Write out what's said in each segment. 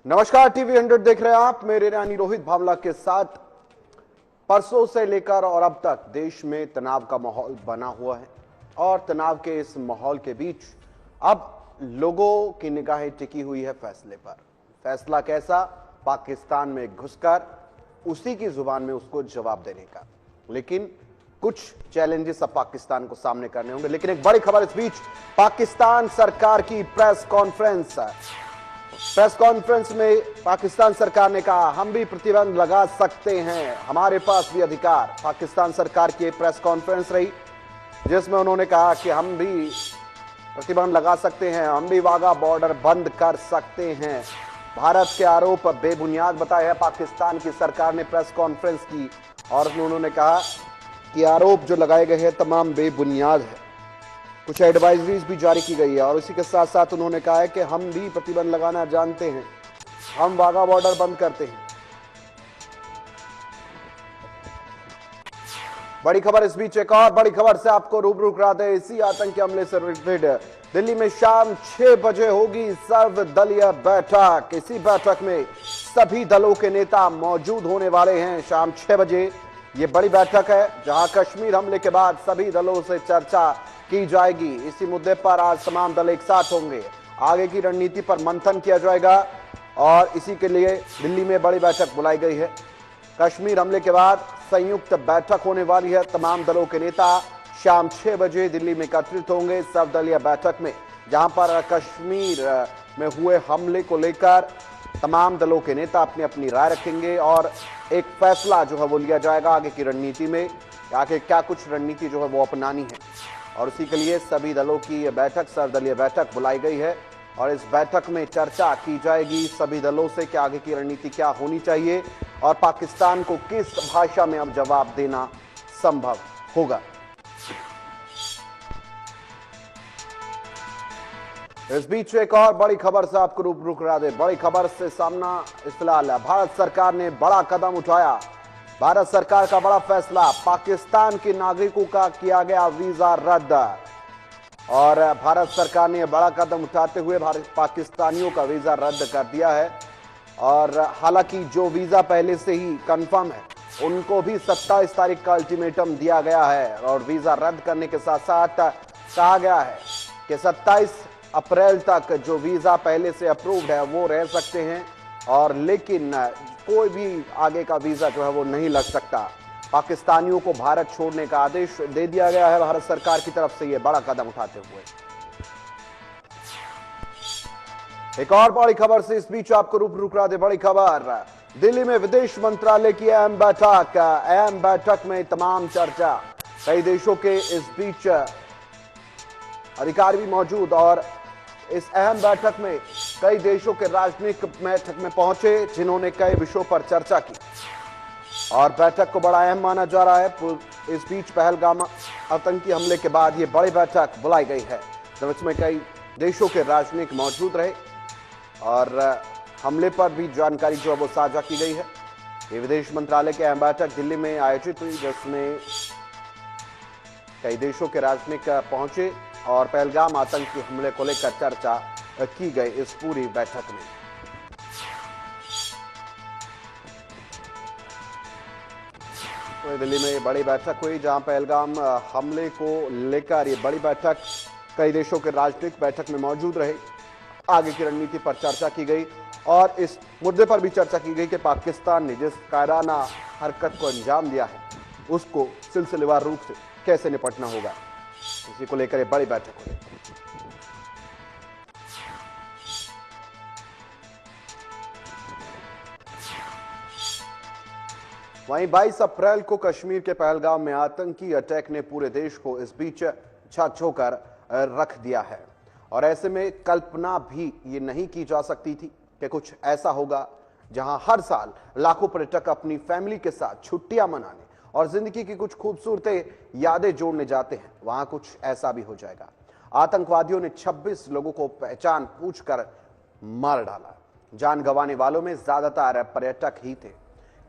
नमस्कार, टीवी 100 देख रहे हैं आप। मेरे रानी रोहित भावला के साथ। परसों से लेकर और अब तक देश में तनाव का माहौल बना हुआ है और तनाव के इस माहौल के बीच अब लोगों की निगाहें टिकी हुई है फैसले पर। फैसला कैसा? पाकिस्तान में घुसकर उसी की जुबान में उसको जवाब देने का। लेकिन कुछ चैलेंजेस अब पाकिस्तान को सामने करने होंगे। लेकिन एक बड़ी खबर इस बीच, पाकिस्तान सरकार की प्रेस कॉन्फ्रेंस में पाकिस्तान सरकार ने कहा हम भी प्रतिबंध लगा सकते हैं, हमारे पास भी अधिकार। पाकिस्तान सरकार की प्रेस कॉन्फ्रेंस रही जिसमें उन्होंने कहा कि हम भी प्रतिबंध लगा सकते हैं, हम भी वाघा बॉर्डर बंद कर सकते हैं। भारत के आरोप बेबुनियाद बताए हैं। पाकिस्तान की सरकार ने प्रेस कॉन्फ्रेंस की और उन्होंने कहा कि आरोप जो लगाए गए हैं तमाम बेबुनियाद है। कुछ एडवाइजरीज भी जारी की गई है और इसी के साथ साथ उन्होंने कहा है कि हम भी प्रतिबंध लगाना जानते हैं, हम वाघा बॉर्डर बंद करते हैं। बड़ी खबर इस बीच, एक और बड़ी खबर से आपको रूबरू करा दे। इसी आतंकी हमले से रिलेटेड दिल्ली में शाम 6 बजे होगी सर्वदलीय बैठक। इसी बैठक में सभी दलों के नेता मौजूद होने वाले हैं। शाम 6 बजे ये बड़ी बैठक है जहां कश्मीर हमले के बाद सभी दलों से चर्चा की जाएगी। इसी मुद्दे पर आज तमाम दल एक साथ होंगे, आगे की रणनीति पर मंथन किया जाएगा और इसी के लिए दिल्ली में बड़ी बैठक बुलाई गई है। कश्मीर हमले के बाद संयुक्त बैठक होने वाली है। तमाम दलों के नेता शाम 6 बजे दिल्ली में एकत्रित होंगे सर्वदलीय बैठक में, जहां पर कश्मीर में हुए हमले को लेकर तमाम दलों के नेता अपनी अपनी राय रखेंगे और एक फैसला जो है वो लिया जाएगा आगे की रणनीति में, आगे क्या कुछ रणनीति जो है वो अपनानी है। और इसी के लिए सभी दलों की बैठक, सर्वदलीय बैठक बुलाई गई है और इस बैठक में चर्चा की जाएगी सभी दलों से कि आगे की रणनीति क्या होनी चाहिए और पाकिस्तान को किस भाषा में अब जवाब देना संभव होगा। इस बीच एक और बड़ी खबर से आपको रूबरू करा दे। बड़ी खबर से सामना फिलहाल है। भारत सरकार ने बड़ा कदम उठाया। भारत सरकार का बड़ा फैसला, पाकिस्तान के नागरिकों का किया गया वीजा रद्द। और भारत सरकार ने बड़ा कदम उठाते हुए पाकिस्तानियों का वीजा रद्द कर दिया है। और हालांकि जो वीजा पहले से ही कंफर्म है उनको भी 27 तारीख का अल्टीमेटम दिया गया है और वीजा रद्द करने के साथ साथ कहा गया है कि 27 अप्रैल तक जो वीजा पहले से अप्रूव्ड है वो रह सकते हैं और लेकिन कोई भी आगे का वीजा जो है वो नहीं लग सकता। पाकिस्तानियों को भारत छोड़ने का आदेश दे दिया गया है भारत सरकार की तरफ से, ये बड़ा कदम उठाते हुए। एक और बड़ी खबर से इस बीच आपको रूबरू करा दे। बड़ी खबर, दिल्ली में विदेश मंत्रालय की अहम बैठक। अहम बैठक में तमाम चर्चा, कई देशों के इस बीच अधिकारी भी मौजूद और इस अहम बैठक में कई देशों के राजनयिक बैठक में पहुंचे जिन्होंने कई विषयों पर चर्चा की और बैठक को बड़ा अहम माना जा रहा है। इस बीच पहलगाम आतंकी हमले के बाद ये बड़ी बैठक बुलाई गई है जिसमें कई देशों के राजनयिक मौजूद रहे और हमले पर भी जानकारी जो है वो साझा की गई है। ये विदेश मंत्रालय की अहम बैठक दिल्ली में आयोजित हुई जिसमें कई देशों के राजनयिक पहुंचे और पहलगाम आतंकी हमले को लेकर चर्चा की गई इस पूरी बैठक में। तो दिल्ली में बड़ी बैठक हुई जहां पहलगाम हमले को लेकर ये बड़ी बैठक, कई देशों के राजनीतिक बैठक में मौजूद रहे, आगे की रणनीति पर चर्चा की गई और इस मुद्दे पर भी चर्चा की गई कि पाकिस्तान ने जिस कायराना हरकत को अंजाम दिया है उसको सिलसिलेवार रूप से कैसे निपटना होगा, इसी को लेकर ये बड़ी बैठक हुई। वहीं 22 अप्रैल को कश्मीर के पहलगाम में आतंकी अटैक ने पूरे देश को इस बीच झकझोर रख दिया है और ऐसे में कल्पना भी ये नहीं की जा सकती थी कि कुछ ऐसा होगा जहां हर साल लाखों पर्यटक अपनी फैमिली के साथ छुट्टियां मनाने और जिंदगी की कुछ खूबसूरत यादें जोड़ने जाते हैं, वहां कुछ ऐसा भी हो जाएगा। आतंकवादियों ने 26 लोगों को पहचान पूछकर मार डाला। जान गंवाने वालों में ज्यादातर पर्यटक ही थे।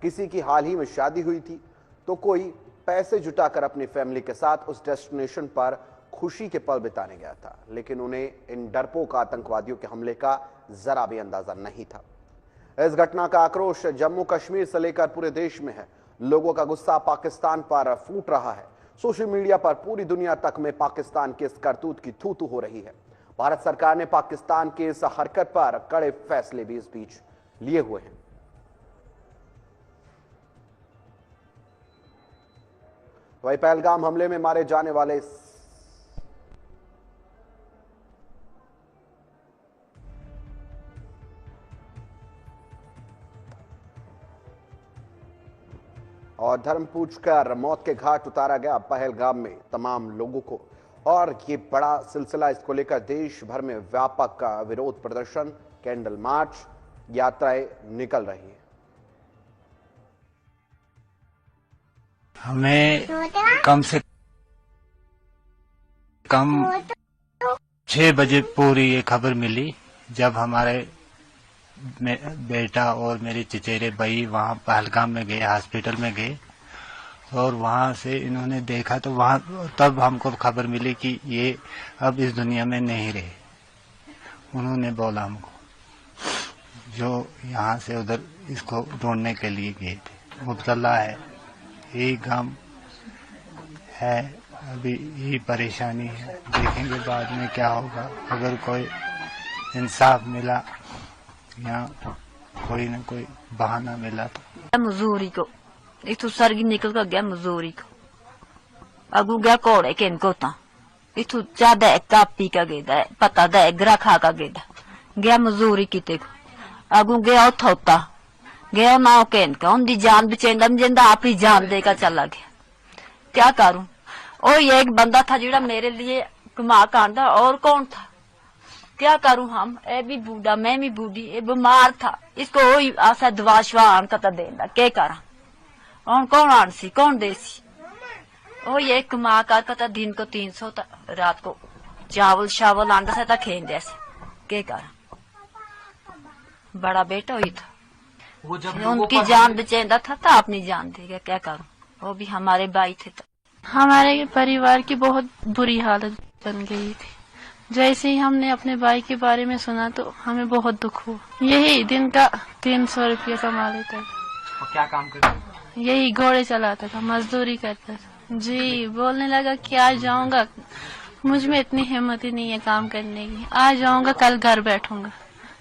किसी की हाल ही में शादी हुई थी तो कोई पैसे जुटाकर अपनी फैमिली के साथ उस डेस्टिनेशन पर खुशी के पल बिताने गया था, लेकिन उन्हें इन डरपोक आतंकवादियों के हमले का जरा भी अंदाजा नहीं था। इस घटना का आक्रोश जम्मू कश्मीर से लेकर पूरे देश में है। लोगों का गुस्सा पाकिस्तान पर फूट रहा है। सोशल मीडिया पर पूरी दुनिया तक में पाकिस्तान के इस करतूत की थू थू हो रही है। भारत सरकार ने पाकिस्तान की इस हरकत पर कड़े फैसले भी इस बीच लिए हुए हैं। वही पहलगाम हमले में मारे जाने वाले और धर्म पूछकर मौत के घाट उतारा गया पहलगाम में तमाम लोगों को। और ये बड़ा सिलसिला, इसको लेकर देश भर में व्यापक विरोध प्रदर्शन, कैंडल मार्च, यात्राएं निकल रही है। हमें कम से कम 6 बजे पूरी ये खबर मिली, जब हमारे बेटा और मेरे चचेरे भाई वहाँ पहलगाम में गए, हॉस्पिटल में गए, और वहाँ से इन्होंने देखा तो वहाँ तब हमको खबर मिली कि ये अब इस दुनिया में नहीं रहे। उन्होंने बोला हमको, जो यहाँ से उधर इसको ढूंढने के लिए गए थे। मुब्तला है, यही गम है, अभी यही परेशानी है। देखेंगे बाद में क्या होगा। अगर कोई इंसाफ मिला या कोई न कोई बहाना मिला तो। मजूरी को इथू सरगी निकल कर गया, मजूरी को अगू गया कोड़े के इनको इथू ज्यादा कापी का गेदा पता दा ग्रा खा का गेदा गया मजूरी किते को अगू गया थोता गया ना के इनका उनकी जान बचेंदा जिंदा अपनी जान देकर चला गया। क्या करूं? और ये एक बंदा था जिड़ा मेरे लिए कमा कांदा, और कौन था? क्या करूं हम? ए भी बूढ़ा, मैं भी बूढ़ी, ये बीमार था, इसको वही आशा दवा शवा आन का देना क्या करा? और कौन आनसी कौन देसी? ओ ये कमा कर दिन को 300 रात को चावल शावल आंदा से खेन जैसे क्या करा? बड़ा बेटा हुई था, उनकी जान बचेंदा था तो अपनी जान देगा। क्या करूं? वो भी हमारे भाई थे। तो हमारे परिवार की बहुत बुरी हालत बन गई थी। जैसे ही हमने अपने भाई के बारे में सुना तो हमें बहुत दुख हुआ। यही दिन का 300 रुपये कमा लेता था। क्या काम करता? यही घोड़े चलाता था, मजदूरी करता था। जी बोलने लगा कि आज जाऊंगा, मुझ में इतनी हिम्मत ही नहीं है काम करने की। आज जाऊंगा, कल घर बैठूंगा,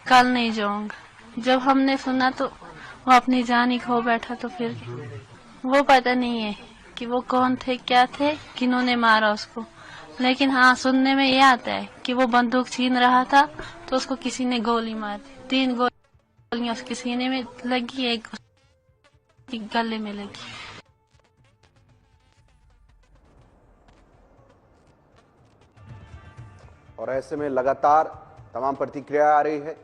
कल नहीं जाऊंगा। जब हमने सुना तो वो अपनी जान ही खो बैठा। तो फिर वो पता नहीं है कि वो कौन थे, क्या थे, किन्होंने मारा उसको। लेकिन हाँ, सुनने में ये आता है कि वो बंदूक छीन रहा था तो उसको किसी ने गोली मार दी। 3 गोलियां उसके सीने में लगी, एक गले में लगी। और ऐसे में लगातार तमाम प्रतिक्रिया आ रही है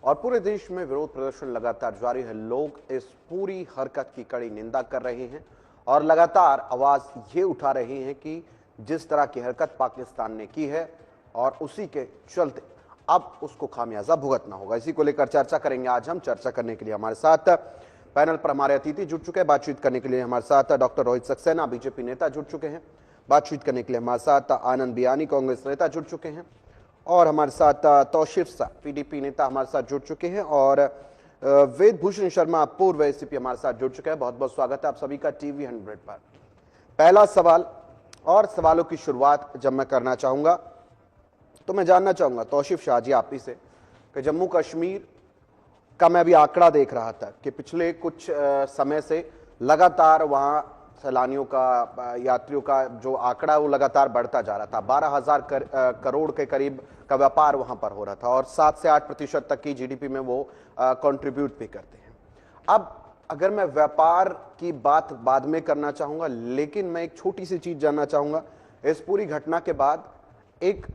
और पूरे देश में विरोध प्रदर्शन लगातार जारी है। लोग इस पूरी हरकत की कड़ी निंदा कर रहे हैं और लगातार आवाज ये उठा रहे हैं कि जिस तरह की हरकत पाकिस्तान ने की है और उसी के चलते अब उसको खामियाजा भुगतना होगा। इसी को लेकर चर्चा करेंगे आज हम। चर्चा करने के लिए हमारे साथ पैनल पर हमारे अतिथि जुड़ चुके हैं। बातचीत करने के लिए हमारे साथ डॉक्टर रोहित सक्सेना, बीजेपी नेता, जुड़ चुके हैं। बातचीत करने के लिए हमारे साथ आनंद बियानी, कांग्रेस नेता, जुड़ चुके हैं। और हमारे साथ तौसीफ सा, पीडीपी नेता, हमारे साथ जुड़ चुके हैं। और वेद भूषण शर्मा, पूर्व एसीपी, हमारे साथ जुड़ चुके हैं। बहुत बहुत स्वागत है आप सभी का टीवी 100 पर। पहला सवाल और सवालों की शुरुआत जब मैं करना चाहूंगा तो मैं जानना चाहूंगा तौसीफ शाह जी आप ही से कि जम्मू कश्मीर का मैं अभी आंकड़ा देख रहा था कि पिछले कुछ समय से लगातार वहां सैलानियों का, यात्रियों का जो आंकड़ा वो लगातार बढ़ता जा रहा था। 12,000 करोड़ के करीब का व्यापार वहां पर हो रहा था और 7 से 8% तक की जीडीपी में वो कंट्रीब्यूट भी करते हैं। अब अगर मैं व्यापार की बात बाद में करना चाहूंगा, लेकिन मैं एक छोटी सी चीज जानना चाहूंगा। इस पूरी घटना के बाद एक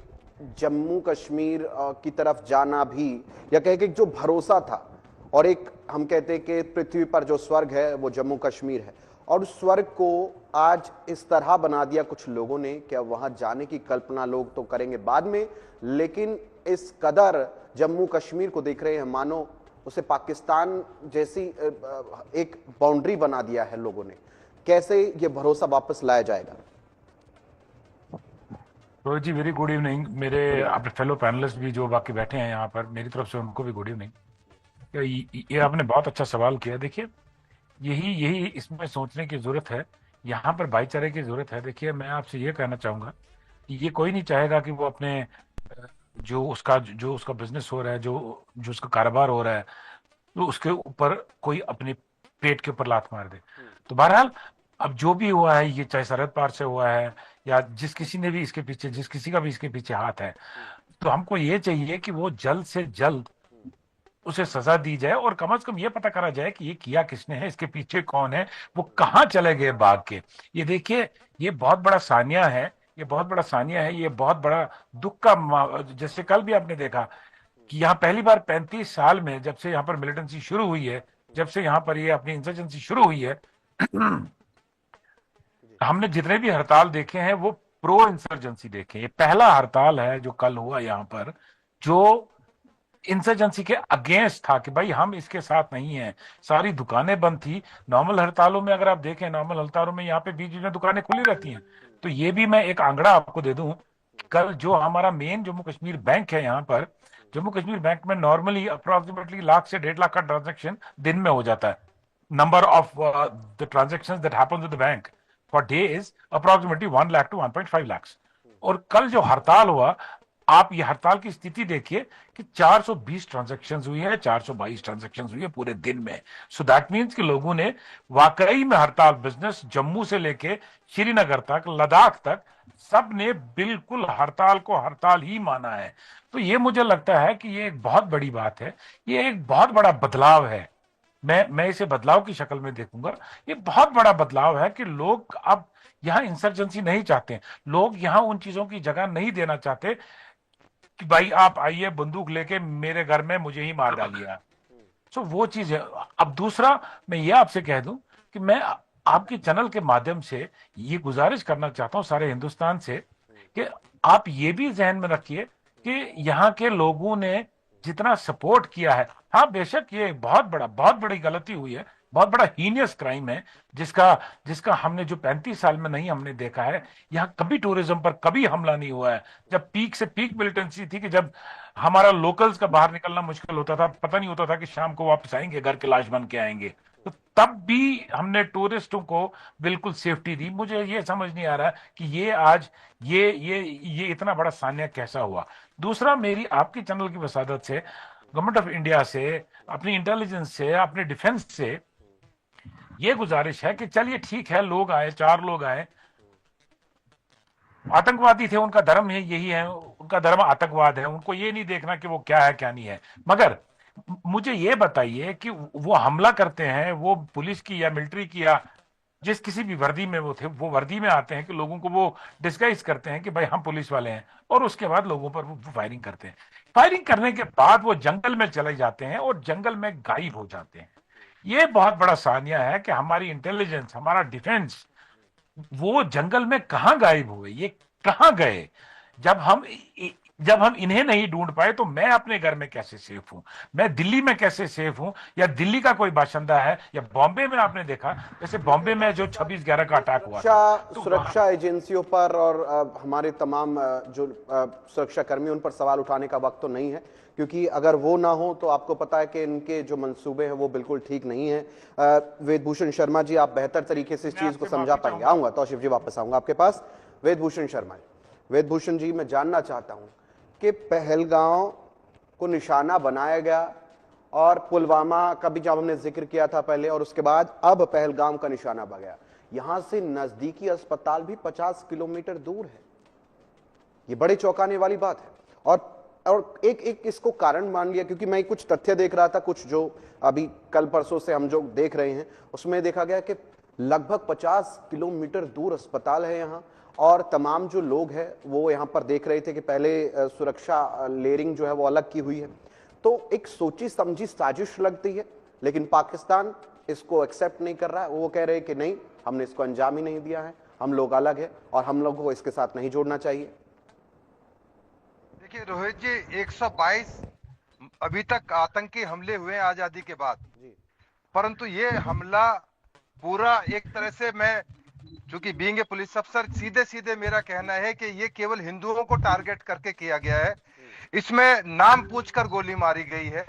जम्मू कश्मीर की तरफ जाना भी, या कहे कि जो भरोसा था, और एक हम कहते हैं कि पृथ्वी पर जो स्वर्ग है वो जम्मू कश्मीर है, और उस स्वर्ग को आज इस तरह बना दिया कुछ लोगों ने। क्या वहां जाने की कल्पना लोग तो करेंगे बाद में, लेकिन इस कदर जम्मू कश्मीर को देख रहे हैं मानो उसे पाकिस्तान जैसी एक बाउंड्री बना दिया है लोगों ने। कैसे ये भरोसा वापस लाया जाएगा? रोहित जी, वेरी गुड इवनिंग। मेरे अपने फेलो पैनलिस्ट भी जो बाकी बैठे हैं यहाँ पर, मेरी तरफ से उनको भी गुड इवनिंग। ये आपने बहुत अच्छा सवाल किया। देखिए, यही यही इसमें सोचने की जरूरत है, यहाँ पर भाईचारे की जरूरत है। देखिए, मैं आपसे ये कहना चाहूंगा कि ये कोई नहीं चाहेगा कि वो अपने जो उसका बिजनेस हो रहा है, जो जो उसका कारोबार हो रहा है, तो उसके ऊपर कोई अपने पेट के ऊपर लात मार दे। तो बहरहाल, अब जो भी हुआ है, ये चाहे सरहद पार से हुआ है या जिस किसी ने भी इसके पीछे, जिस किसी का भी इसके पीछे हाथ है, तो हमको ये चाहिए कि वो जल्द से जल्द उसे सजा दी जाए, और कम से कम ये पता करा जाए कि ये किया किसने है, इसके पीछे कौन है, वो कहाँ चले गए भाग के। ये देखिए, ये बहुत बड़ा सानिया है, ये बहुत बड़ा सानिया है, ये बहुत बड़ा दुख का जैसे कल भी आपने देखा कि यहाँ पहली बार 35 साल में, जब से यहाँ पर मिलिटेंसी शुरू हुई है, जब से यहाँ पर ये अपनी इंसर्जेंसी शुरू हुई है, हमने जितने भी हड़ताल देखे हैं वो प्रो इंसर्जेंसी देखे। ये पहला हड़ताल है जो कल हुआ यहाँ पर, जो इंसर्जेंसी के अगेंस्ट था कि भाई हम इसके साथ नहीं हैं। सारी दुकानें बंद थी। नॉर्मल हड़तालों में अगर आप देखें, नॉर्मल हड़तालों में यहाँ पे बीच बीच में दुकानें खुली रहती हैं। तो ये भी मैं एक आंकड़ा आपको दे दूं, कल जो हमारा मेन जम्मू कश्मीर बैंक है, यहाँ पर जम्मू कश्मीर बैंक में नॉर्मली अप्रोक्सीमेटली लाख से 1.5 लाख का ट्रांजेक्शन दिन में हो जाता है। Number of the transactions that happen with the bank for day is approximately 1 lakh to 1.5 lakh. और कल जो हड़ताल हुआ, आप ये हड़ताल की स्थिति देखिए कि 420 ट्रांजैक्शंस हुई है, 422 ट्रांजैक्शंस हुई है पूरे दिन में। सो दैट मींस कि लोगों ने वाकई में हड़ताल बिजनेस जम्मू से लेके श्रीनगर तक, लद्दाख तक, सब ने बिल्कुल हड़ताल को हड़ताल ही माना है। तो ये मुझे लगता है कि ये एक बहुत बड़ी बात है, ये एक बहुत बड़ा बदलाव है। मैं इसे बदलाव की शक्ल में देखूंगा। ये बहुत बड़ा बदलाव है कि लोग अब यहाँ इंसर्जेंसी नहीं चाहते, लोग यहाँ उन चीजों की जगह नहीं देना चाहते कि भाई आप आइए बंदूक लेके मेरे घर में मुझे ही मार डालिए। सो वो चीज है। अब दूसरा, मैं ये आपसे कह दूं कि मैं आपके चैनल के माध्यम से ये गुजारिश करना चाहता हूं सारे हिंदुस्तान से कि आप ये भी जहन में रखिए कि यहाँ के लोगों ने जितना सपोर्ट किया है, हाँ बेशक ये बहुत बड़ी गलती हुई है, बहुत बड़ा हीनियस क्राइम है, जिसका जिसका हमने जो 35 साल में नहीं हमने देखा है। यहाँ कभी टूरिज्म पर कभी हमला नहीं हुआ है। जब पीक से पीक मिलिटेंसी थी कि जब हमारा लोकल्स का बाहर निकलना मुश्किल होता था, पता नहीं होता था कि शाम को वापस आएंगे, घर के लाश बन के आएंगे, तो तब भी हमने टूरिस्टों को बिल्कुल सेफ्टी दी। मुझे ये समझ नहीं आ रहा कि ये आज ये इतना बड़ा सान्या कैसा हुआ। दूसरा, मेरी आपके चैनल की वसादत से, गवर्नमेंट ऑफ इंडिया से, अपनी इंटेलिजेंस से, अपने डिफेंस से ये गुजारिश है कि चलिए ठीक है, लोग आए, 4 लोग आए, आतंकवादी थे, उनका धर्म है, यही है, उनका धर्म आतंकवाद है, उनको ये नहीं देखना कि वो क्या है क्या नहीं है। मगर मुझे ये बताइए कि वो हमला करते हैं, वो पुलिस की या मिलिट्री की या जिस किसी भी वर्दी में वो थे, वो वर्दी में आते हैं कि लोगों को वो डिस्गाइज करते हैं कि भाई हम पुलिस वाले हैं, और उसके बाद लोगों पर वो फायरिंग करते हैं। फायरिंग करने के बाद वो जंगल में चले जाते हैं और जंगल में गायब हो जाते हैं। ये बहुत बड़ा सानिया है कि हमारी इंटेलिजेंस, हमारा डिफेंस, वो जंगल में कहां गायब हुए, ये कहां गए। जब हम इन्हें नहीं ढूंढ पाए तो मैं अपने घर में कैसे सेफ हूं, मैं दिल्ली में कैसे सेफ हूं, या दिल्ली का कोई बाशिंदा है, या बॉम्बे में आपने देखा जैसे बॉम्बे में जो 26/11 का अटैक हुआ था, तो सुरक्षा एजेंसियों पर और हमारे तमाम जो सुरक्षा कर्मी, उन पर सवाल उठाने का वक्त तो नहीं है, क्योंकि अगर वो ना हो तो आपको पता है कि इनके जो मंसूबे हैं वो बिल्कुल ठीक नहीं है। वेदभूषण शर्मा जी, आप बेहतर तरीके से इस चीज को समझा पाएंगे। आऊंगा तौसीफ जी, वापस आऊंगा आपके पास। वेदभूषण शर्मा जी, वेदभूषण जी, मैं जानना चाहता हूं कि पहलगांव को निशाना बनाया गया, और पुलवामा का भी जब हमने जिक्र किया था पहले, और उसके बाद अब पहलगाम का निशाना बन गया। यहां से नजदीकी अस्पताल भी 50 किलोमीटर दूर है। ये बड़े चौंकाने वाली बात है। और एक इसको कारण मान लिया, क्योंकि मैं कुछ तथ्य देख रहा था, कुछ जो अभी कल परसों से हम जो देख रहे हैं उसमें देखा गया कि लगभग 50 किलोमीटर दूर अस्पताल है यहाँ, और तमाम जो लोग हैं वो यहाँ पर देख रहे थे कि पहले सुरक्षा लेयरिंग जो है वो अलग की हुई है। तो एक सोची समझी साजिश लगती है, लेकिन पाकिस्तान इसको एक्सेप्ट नहीं कर रहा है। वो कह रहे हैं कि नहीं, हमने इसको अंजाम ही नहीं दिया है, हम लोग अलग है और हम लोगों को इसके साथ नहीं जोड़ना चाहिए। देखिए रोहित जी, 122 अभी तक आतंकी हमले हुए हैं आजादी के बाद, परंतु ये हमला पूरा एक तरह से, मैं चूंकि बीइंग ए पुलिस अफसर, सीधे सीधे मेरा कहना है कि ये केवल हिंदुओं को टारगेट करके किया गया है। इसमें नाम पूछकर गोली मारी गई है।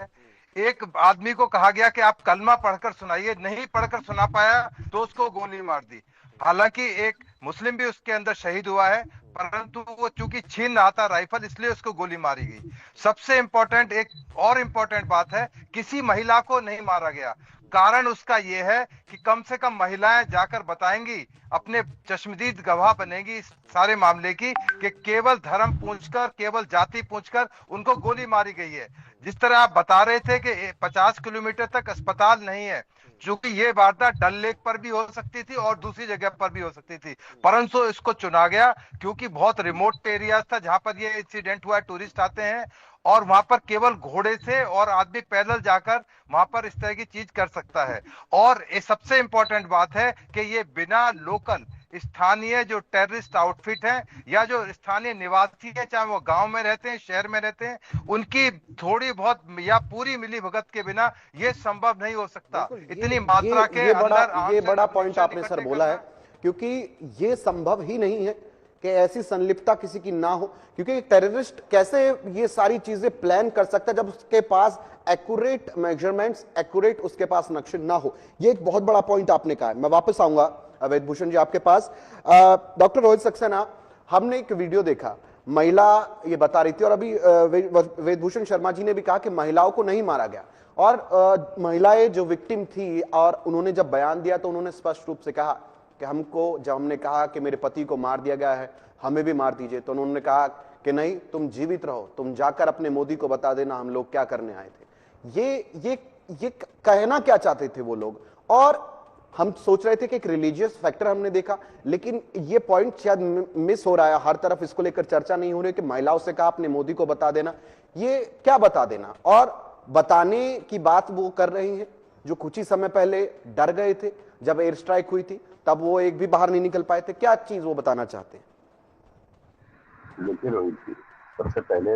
एक आदमी को कहा गया कि आप कलमा पढ़कर सुनाइए, नहीं पढ़कर सुना पाया तो उसको गोली मार दी। हालांकि एक मुस्लिम भी उसके अंदर शहीद हुआ है, परंतु वो चूंकि छीन रहा था राइफल, इसलिए उसको गोली मारी गई। सबसे इंपॉर्टेंट एक और इंपॉर्टेंट बात है, किसी महिला को नहीं मारा गया। कारण उसका यह है कि कम से कम महिलाएं जाकर बताएंगी, अपने चश्मदीद गवाह बनेगी इस सारे मामले की, कि केवल धर्म पूछकर, केवल जाति पूछकर उनको गोली मारी गई है। जिस तरह आप बता रहे थे कि 50 किलोमीटर तक अस्पताल नहीं है, चूंकि ये वारदात डल लेक पर भी हो सकती थी और दूसरी जगह पर भी हो सकती थी, परंतु इसको चुना गया क्योंकि बहुत रिमोट एरिया था जहां पर ये इंसिडेंट हुआ। टूरिस्ट आते हैं और वहां पर केवल घोड़े से और आदमी पैदल जाकर वहां पर इस तरह की चीज कर सकता है। और ये सबसे इंपॉर्टेंट बात है कि ये बिना लोकल स्थानीय जो टेररिस्ट आउटफिट है या जो स्थानीय निवासी है, चाहे वो गांव में रहते हैं शहर में रहते हैं, उनकी थोड़ी बहुत या पूरी मिली भगत के बिना ये संभव नहीं हो सकता। इतनी मात्रा के अंदर ये बड़ा पॉइंट आपने सर बोला है, क्योंकि ये संभव ही नहीं है कि ऐसी संलिप्तता किसी की ना हो। क्योंकि एक टेररिस्ट कैसे ये सारी चीजें प्लान कर सकता है जब उसके पास एक्यूरेट मेजरमेंट्स, एक्यूरेट उसके पास नक्शे ना हो। ये एक बहुत बड़ा पॉइंट आपने कहा है। मैं वापस आऊंगा वेदभूषण जी आपके पास। डॉक्टर रोहित सक्सेना, हमने एक वीडियो देखा, महिला ये बता रही थी, और अभी वेदभूषण शर्मा जी ने भी कहा कि महिलाओं को नहीं मारा गया, और महिलाएं जो विक्टिम थी और उन्होंने जब बयान दिया तो उन्होंने स्पष्ट रूप से कहा कि हमको, जब हमने कहा कि मेरे पति को मार दिया गया है, हमें भी मार दीजिए, तो उन्होंने कहा कि नहीं, तुम जीवित रहो, तुम जाकर अपने मोदी को बता देना हम लोग क्या करने आए थे। ये कहना क्या चाहते थे वो लोग। और हम सोच रहे थे कि एक रिलीजियस फैक्टर हमने देखा, लेकिन ये पॉइंट शायद मिस हो रहा है, हर तरफ इसको लेकर चर्चा नहीं हो रही कि महिलाओं से कहा अपने मोदी को बता देना। ये क्या बता देना, और बताने की बात वो कर रही हैं जो कुछ ही समय पहले डर गए थे जब एयर स्ट्राइक हुई थी, तब वो एक भी बाहर नहीं निकल पाए थे। क्या चीज वो बताना चाहते हैं? देखिए रोहित जी, सबसे पहले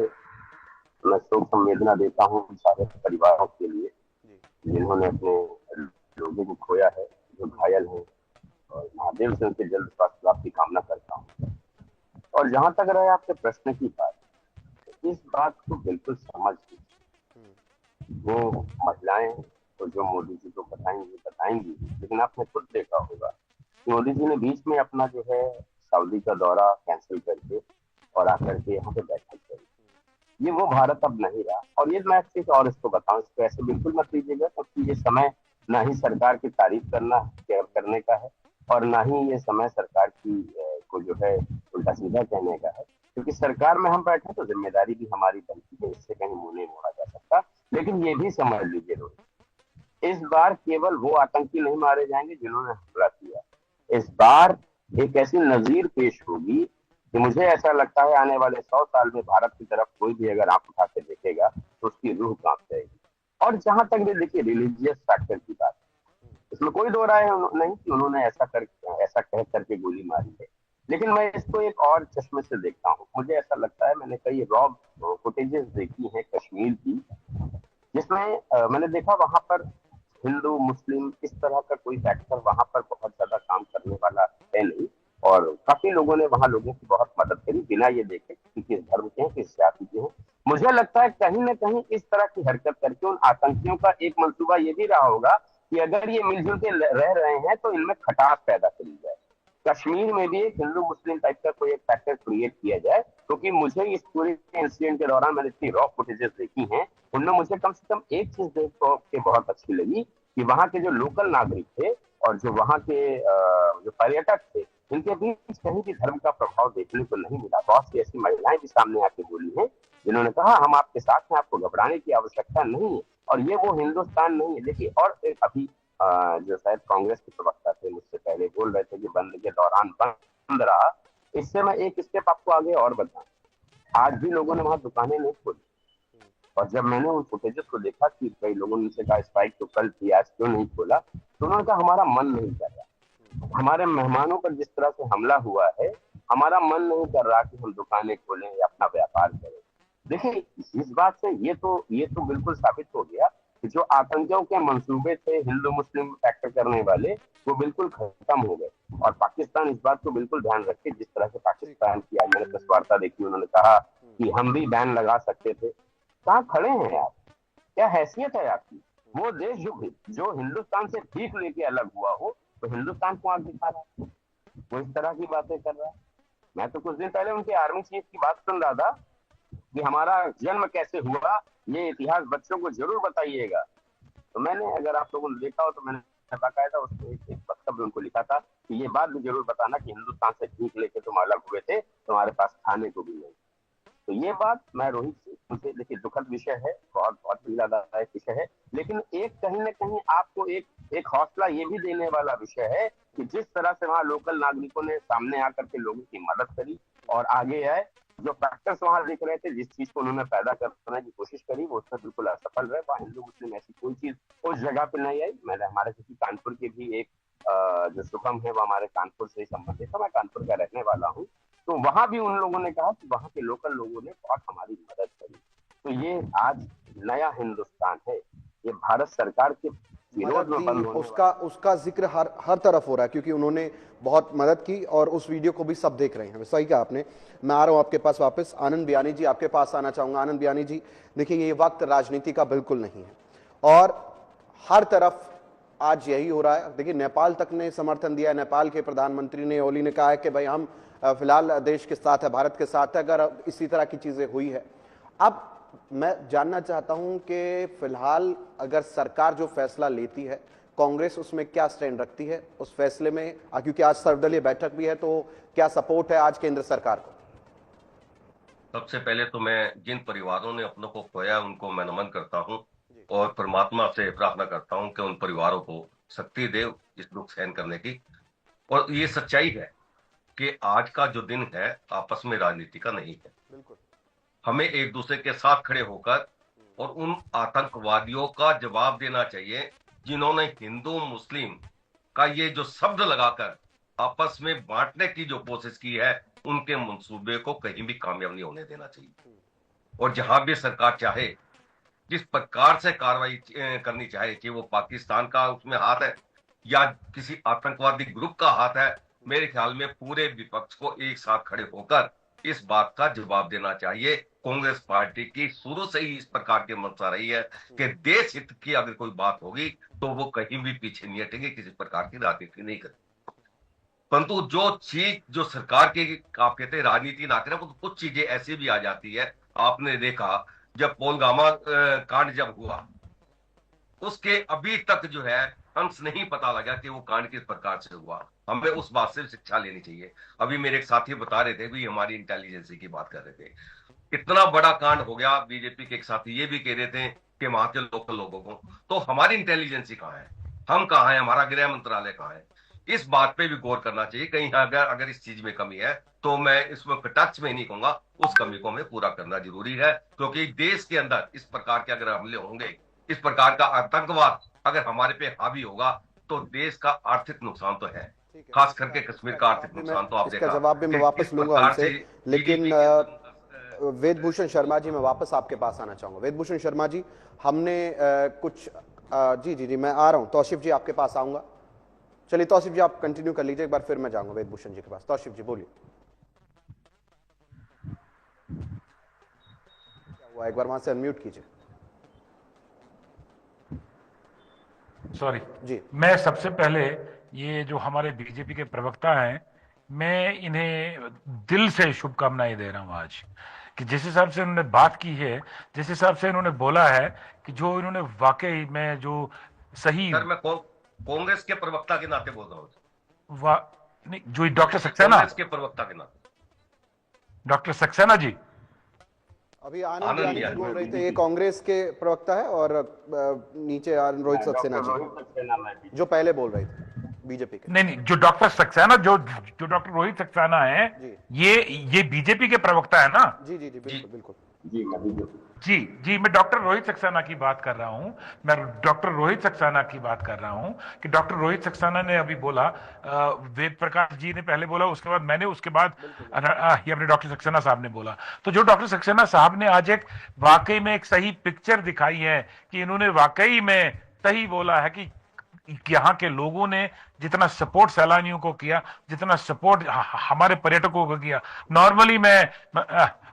मैं शोक संवेदना देता हूँ सारे परिवारों के लिए जिन्होंने अपने लोगों को खोया है, जो घायल हैं, और महादेव से उनके जल्द स्वास्थ्य लाभ की कामना करता हूँ। और जहां तक रहे आपके प्रश्न की बात, इस बात को बिल्कुल समझ वो महिलाएं तो जो मोदी जी को बताएंगी, लेकिन आपने खुद देखा होगा मोदी जी ने बीच में अपना जो है सऊदी का दौरा कैंसिल करके और आकर के यहाँ पे बैठक करी। ये वो भारत अब नहीं रहा। और ये मैं चीज और इसको बताऊं, इसको ऐसे बिल्कुल मत लीजिएगा, क्योंकि ये समय ना ही सरकार की तारीफ करने का है और ना ही ये समय सरकार की को जो है उल्टा सीधा कहने का है, क्योंकि सरकार में हम बैठे तो जिम्मेदारी भी हमारी बनती है, इससे कहीं मुंह नहीं मोड़ा जा सकता। लेकिन ये भी समझ लीजिए रोहित, इस बार केवल वो आतंकी नहीं मारे जाएंगे जिन्होंने हमला किया। इस बार एक ऐसी नजीर पेश होगी कि मुझे ऐसा लगता है आने वाले 100 साल में भारत की तरफ कोई भी अगर आंख उठा के देखेगा तो उसकी रूह कांप जाएगी। और जहां तक देखिए रिलीजियस फैक्टर की बात, इसमें कोई दो राय नहीं कि उन्होंने ऐसा कह करके गोली मारी है। लेकिन मैं इसको एक और चश्मे से देखता हूँ। मुझे ऐसा लगता है, मैंने कई रॉ फुटेजेस देखी है कश्मीर की, जिसमें मैंने देखा वहां पर हिंदू मुस्लिम इस तरह का कोई फैक्टर वहां पर बहुत ज्यादा काम करने वाला है नहीं। और काफी लोगों ने वहां लोगों की बहुत मदद करी बिना ये देखे कि किस धर्म के हैं, किस जाति के हैं। मुझे लगता है कहीं ना कहीं इस तरह की हरकत करके उन आतंकियों का एक मंसूबा ये भी रहा होगा कि अगर ये मिलजुल के रह रहे हैं तो इनमें खटास पैदा करी जाए, कश्मीर में भी एक हिंदू मुस्लिम टाइप का कोई एक फैक्टर क्रिएट किया जाए। क्योंकि मुझे इस पूरे इंसिडेंट के दौरान मैंने इतनी रॉ फुटेजेस देखी हैं, उनमें मुझे कम से कम एक चीज देख के बहुत अच्छी लगी कि वहां के जो लोकल नागरिक थे और जो वहां के जो पर्यटक थे, इनके बीच कहीं भी धर्म का प्रभाव देखने को नहीं मिला। बहुत सी ऐसी महिलाएं भी सामने आके बोली हैं जिन्होंने कहा हम आपके साथ हैं, आपको घबराने की आवश्यकता नहीं है। और ये वो हिंदुस्तान नहीं है। देखिए, और अभी जो शायद कांग्रेस के प्रवक्ता थे मुझसे पहले बोल रहे थे कि बंद के दौरान बंद रहा, इससे मैं एक स्टेप आपको आगे और बताऊं, आज भी लोगों ने वहां दुकानें नहीं खोली। और जब मैंने उन फुटेजेस को देखा कि कई लोगों ने मुझसे कहा स्ट्राइक तो कल थी, आज क्यों नहीं खोला, तो उन्होंने कहा हमारा मन नहीं कर रहा, हमारे मेहमानों पर जिस तरह से हमला हुआ है, हमारा मन नहीं कर रहा कि हम दुकानें खोलें या अपना व्यापार करें। देखिए, इस बात से ये तो बिल्कुल साबित हो गया कि जो आतंकियों के मंसूबे थे हिंदू मुस्लिम फैक्टर करने वाले, वो बिल्कुल खत्म हो गए। और पाकिस्तान इस बात को बिल्कुल ध्यान रखे, जिस तरह से पाकिस्तान की आज मैंने प्रेस वार्ता देखी, उन्होंने कहा कि हम भी बैन लगा सकते थे। कहाँ खड़े हैं आप? क्या हैसियत है आपकी? वो देश जो हिंदुस्तान से भीख लेके अलग हुआ हो तो हिंदुस्तान को आग दिखा रहा है, वो इस तरह की बातें कर रहा है। मैं तो कुछ दिन पहले उनके आर्मी चीफ की बात सुन रहा था कि हमारा जन्म कैसे हुआ, ये इतिहास बच्चों को जरूर बताइएगा। तो मैंने, अगर आप लोगों ने देखा हो तो मैंने बाकायदा उसमें एक वक्तव्य उनको लिखा था कि ये बात भी जरूर बताना कि हिंदुस्तान से भीख लेके तुम अलग हुए थे, तुम्हारे पास खाने को भी नहीं। तो ये बात मैं रोहित से मुझे, देखिए दुखद विषय है, बहुत बहुत पीड़ादायक विषय है, लेकिन एक कहीं ना कहीं आपको एक हौसला ये भी देने वाला विषय है कि जिस तरह से वहाँ लोकल नागरिकों ने सामने आकर के लोगों की मदद करी और आगे आए। जो फैक्टर्स वहां दिख रहे थे, जिस चीज को उन्होंने पैदा करने की कोशिश करी, वो उसमें बिल्कुल असफल रहे। वहाँ हिंदू मुस्लिम ऐसी कोई चीज उस जगह पे नहीं आई। मैंने, हमारे किसी कानपुर के भी एक जो शुभम है वो हमारे कानपुर से संबंधित है, मैं कानपुर का रहने वाला हूँ, तो वहां भी उन लोगों ने कहा कि वहां के लोकल लोगों ने बहुत हमारी मदद करी। तो ये आज नया हिंदुस्तान है, ये भारत सरकार के विरोध में बंद होने उसका जिक्र हर तरफ हो रहा है, क्योंकि उन्होंने बहुत मदद की और उस वीडियो को भी सब देख रहे हैं। सही कहा आपने। मैं आ रहा हूं आपके पास वापस। आनंद बियानी जी, आपके पास आना चाहूंगा। आनंद बियानी जी, देखिए ये वक्त राजनीति का बिल्कुल नहीं है और हर तरफ आज यही हो रहा है। देखिए नेपाल तक ने समर्थन दिया है। नेपाल के प्रधानमंत्री ने, ओली ने कहा है कि भाई हम फिलहाल देश के साथ है, भारत के साथ है, अगर इसी तरह की चीजें हुई है। अब मैं जानना चाहता हूं कि फिलहाल अगर सरकार जो फैसला लेती है, कांग्रेस उसमें क्या स्टैंड रखती है उस फैसले में, क्योंकि आज सर्वदलीय बैठक भी है, तो क्या सपोर्ट है आज केंद्र सरकार को? सबसे पहले तो मैं जिन परिवारों ने अपनों को खोया उनको मैं नमन करता हूं और परमात्मा से प्रार्थना करता हूं कि उन परिवारों को शक्ति दे इस दुख सहन करने की। और ये सच्चाई है कि आज का जो दिन है आपस में राजनीति का नहीं है। बिल्कुल। हमें एक दूसरे के साथ खड़े होकर और उन आतंकवादियों का जवाब देना चाहिए जिन्होंने हिंदू मुस्लिम का ये जो शब्द लगाकर आपस में बांटने की जो कोशिश की है, उनके मंसूबे को कहीं भी कामयाब नहीं होने देना चाहिए। और जहां भी सरकार चाहे, जिस प्रकार से कार्रवाई करनी चाहे, कि वो पाकिस्तान का उसमें हाथ है या किसी आतंकवादी ग्रुप का हाथ है, मेरे ख्याल में पूरे विपक्ष को एक साथ खड़े होकर इस बात का जवाब देना चाहिए। कांग्रेस पार्टी की शुरू से ही इस प्रकार की मंशा रही है कि देश हित की अगर कोई बात होगी तो वो कहीं भी पीछे नहीं हटेंगे, किसी प्रकार की राजनीति नहीं करेंगे। परंतु जो सरकार के, आप कहते हैं राजनीति ना करें, तो कुछ चीजें ऐसी भी आ जाती है। आपने देखा जब पोलगामा कांड जब हुआ, उसके अभी तक जो है अंश नहीं पता लगा कि वो कांड किस प्रकार से हुआ। हमें उस बात से शिक्षा लेनी चाहिए। अभी मेरे एक साथी बता रहे थे, भी हमारी इंटेलिजेंस की बात कर रहे थे, इतना बड़ा कांड हो गया। बीजेपी के एक साथी ये भी कह रहे थे कि वहां के लोकल लोगों को, तो हमारी इंटेलिजेंस कहाँ है, हम कहाँ है, हमारा गृह मंत्रालय कहाँ है? इस बात पे भी गौर करना चाहिए। कहीं अगर इस चीज में कमी है तो मैं इसमें टच में नहीं कहूंगा, उस कमी को हमें पूरा करना जरूरी है। क्योंकि देश के अंदर इस प्रकार के अगर हमले होंगे, इस प्रकार का आतंकवाद अगर हमारे पे हावी होगा, तो देश का आर्थिक नुकसान तो है, खास करके कश्मीर का आर्थिक नुकसान तो आप देखा। जवाब भी मैं वापस लूंगा उनसे, लेकिन वेदभूषण शर्मा जी, मैं वापस आपके पास आना चाहूंगा। वेदभूषण शर्मा जी, हमने कुछ जी मैं आ रहा हूं। तौसीफ जी आपके पास आऊंगा। चलिए तौसीफ जी आप कंटिन्यू कर लीजिए, एक बार फिर मैं जाऊंगा वेदभूषण जी के पास। तौसीफ जी बोलिए, क्या हुआ? एक बार वहां से अनम्यूट कीजिए। सॉरी जी। मैं सबसे पहले ये जो हमारे बीजेपी के प्रवक्ता हैं, मैं इन्हें दिल से शुभकामनाएं दे रहा हूं आज, कि जिस हिसाब से उन्होंने बात की है, जिस हिसाब से इन्होंने बोला है, कि जो इन्होंने वाकई में जो सही। सर मैं कांग्रेस के प्रवक्ता के नाते बोल रहा हूँ। जो डॉक्टर सक्सेना, कांग्रेस के प्रवक्ता के नाते, डॉक्टर सक्सेना जी अभी आनंद बियानी जी बोल रहे थे, ये कांग्रेस के प्रवक्ता है, और नीचे रोहित सक्सेना जी जो पहले बोल रहे थे बीजेपी के। नहीं, जो डॉक्टर सक्सेना, जो डॉक्टर रोहित सक्सेना है, ये बीजेपी के प्रवक्ता है ना? जी बिल्कुल बिल्कुल। जी मैं डॉक्टर रोहित सक्सेना की बात कर रहा हूं। मैं डॉक्टर रोहित सक्सेना की बात कर रहा हूं कि डॉक्टर रोहित सक्सेना ने अभी बोला, वेद प्रकाश जी ने पहले बोला, उसके बाद मैंने, उसके बाद ये अपने डॉक्टर सक्सेना साहब ने बोला। तो जो डॉक्टर सक्सेना साहब ने आज एक वाकई में एक सही पिक्चर दिखाई है, कि इन्होंने वाकई में सही बोला है कि यहाँ के लोगों ने जितना सपोर्ट सैलानियों को किया, जितना सपोर्ट हमारे पर्यटकों को किया। नॉर्मली मैं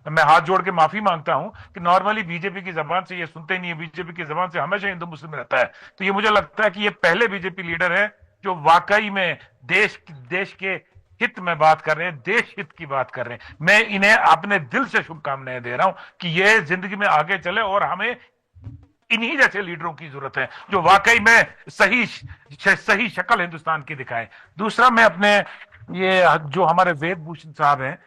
मैं हाथ जोड़ के माफी मांगता हूं कि नॉर्मली बीजेपी की जबान से ये सुनते नहीं है, बीजेपी की जबान से हमेशा हिंदू मुस्लिम रहता है। तो ये मुझे लगता है कि ये पहले बीजेपी लीडर है जो वाकई में देश के हित में बात कर रहे हैं, देश हित की बात कर रहे हैं। मैं इन्हें अपने दिल से शुभकामनाएं दे रहा हूं कि ये जिंदगी में आगे चले और हमें इन्हीं जैसे लीडरों की जरूरत है जो वाकई में सही शक्ल हिंदुस्तान की दिखाए। दूसरा, मैं अपने ये जो हमारे वेद भूषण साहब हैं,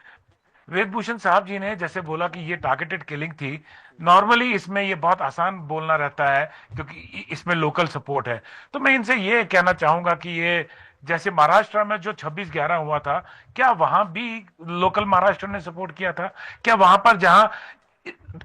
वेद भूषण साहब जी ने जैसे बोला कि ये टारगेटेड किलिंग थी, नॉर्मली इसमें ये बहुत आसान बोलना रहता है क्योंकि इसमें लोकल सपोर्ट है। तो मैं इनसे ये कहना चाहूंगा कि ये जैसे महाराष्ट्र में जो 26/11 हुआ था, क्या वहां भी लोकल महाराष्ट्र ने सपोर्ट किया था? क्या वहां पर जहां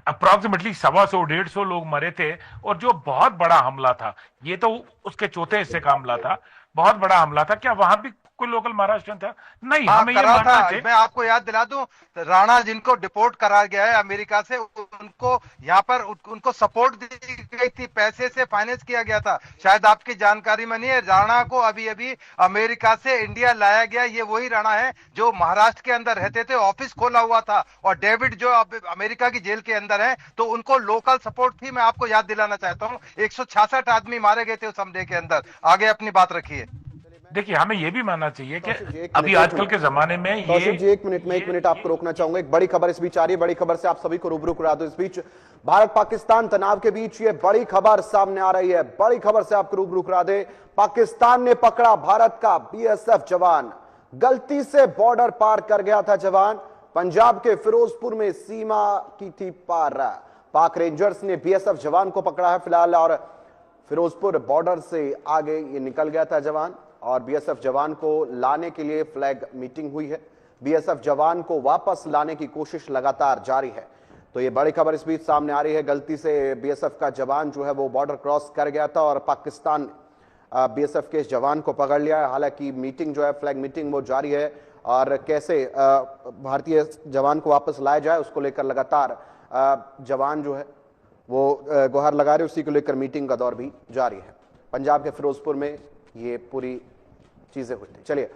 अप्रोक्सीमेटली 125-150 लोग मरे थे और जो बहुत बड़ा हमला था, ये तो उसके चौथे हिस्से का हमला था, बहुत बड़ा हमला था, क्या वहां भी कोई लोकल महाराष्ट्र था? नहीं, हमें ये मानना चाहिए। मैं आपको याद दिला दूं, राणा जिनको डिपोर्ट करा गया है अमेरिका से, उनको यहाँ पर उनको सपोर्ट दी गई थी, पैसे से फाइनेंस किया गया था। शायद आपकी जानकारी में नहीं है, राणा को अभी अभी अमेरिका से इंडिया लाया गया। ये वही राणा है जो महाराष्ट्र के अंदर रहते थे, ऑफिस खोला हुआ था। और डेविड जो अमेरिका की जेल के अंदर है, तो उनको लोकल सपोर्ट थी। मैं आपको याद दिलाना चाहता हूँ, 166 आदमी मारे गए थे उस हमले के अंदर। आगे अपनी बात रखिए। देखिए, हमें यह भी मानना चाहिए कि अभी आजकल के जमाने में ये जी, एक मिनट आपको रोकना चाहूंगा। एक बड़ी खबर इस बीच आ रही है, बड़ी खबर से आप सभी को रूबरू करा दो। इस बीच भारत पाकिस्तान तनाव के बीच ये बड़ी खबर सामने आ रही है, बड़ी खबर से आपको रूबरू करा दे। पाकिस्तान ने पकड़ा भारत का बीएसएफ जवान, गलती से बॉर्डर पार कर गया था जवान। पंजाब के फिरोजपुर में सीमा की थी पार। पाक रेंजर्स ने बीएसएफ जवान को पकड़ा है फिलहाल, और फिरोजपुर बॉर्डर से आगे ये निकल गया था जवान, और बीएसएफ जवान को लाने के लिए फ्लैग मीटिंग हुई है। बीएसएफ जवान को वापस लाने की कोशिश लगातार जारी है। तो ये बड़ी खबर इस बीच सामने आ रही है, गलती से बीएसएफ का जवान जो है वो बॉर्डर क्रॉस कर गया था और पाकिस्तान बीएसएफ के जवान को पकड़ लिया है। हालांकि मीटिंग जो है, फ्लैग मीटिंग, वो जारी है, और कैसे भारतीय जवान को वापस लाया जाए उसको लेकर लगातार जवान जो है वो गुहार लगा रहे, उसी को लेकर मीटिंग का दौर भी जारी है। पंजाब के फिरोजपुर में ये पूरी चीजें हुई थी। चलिए,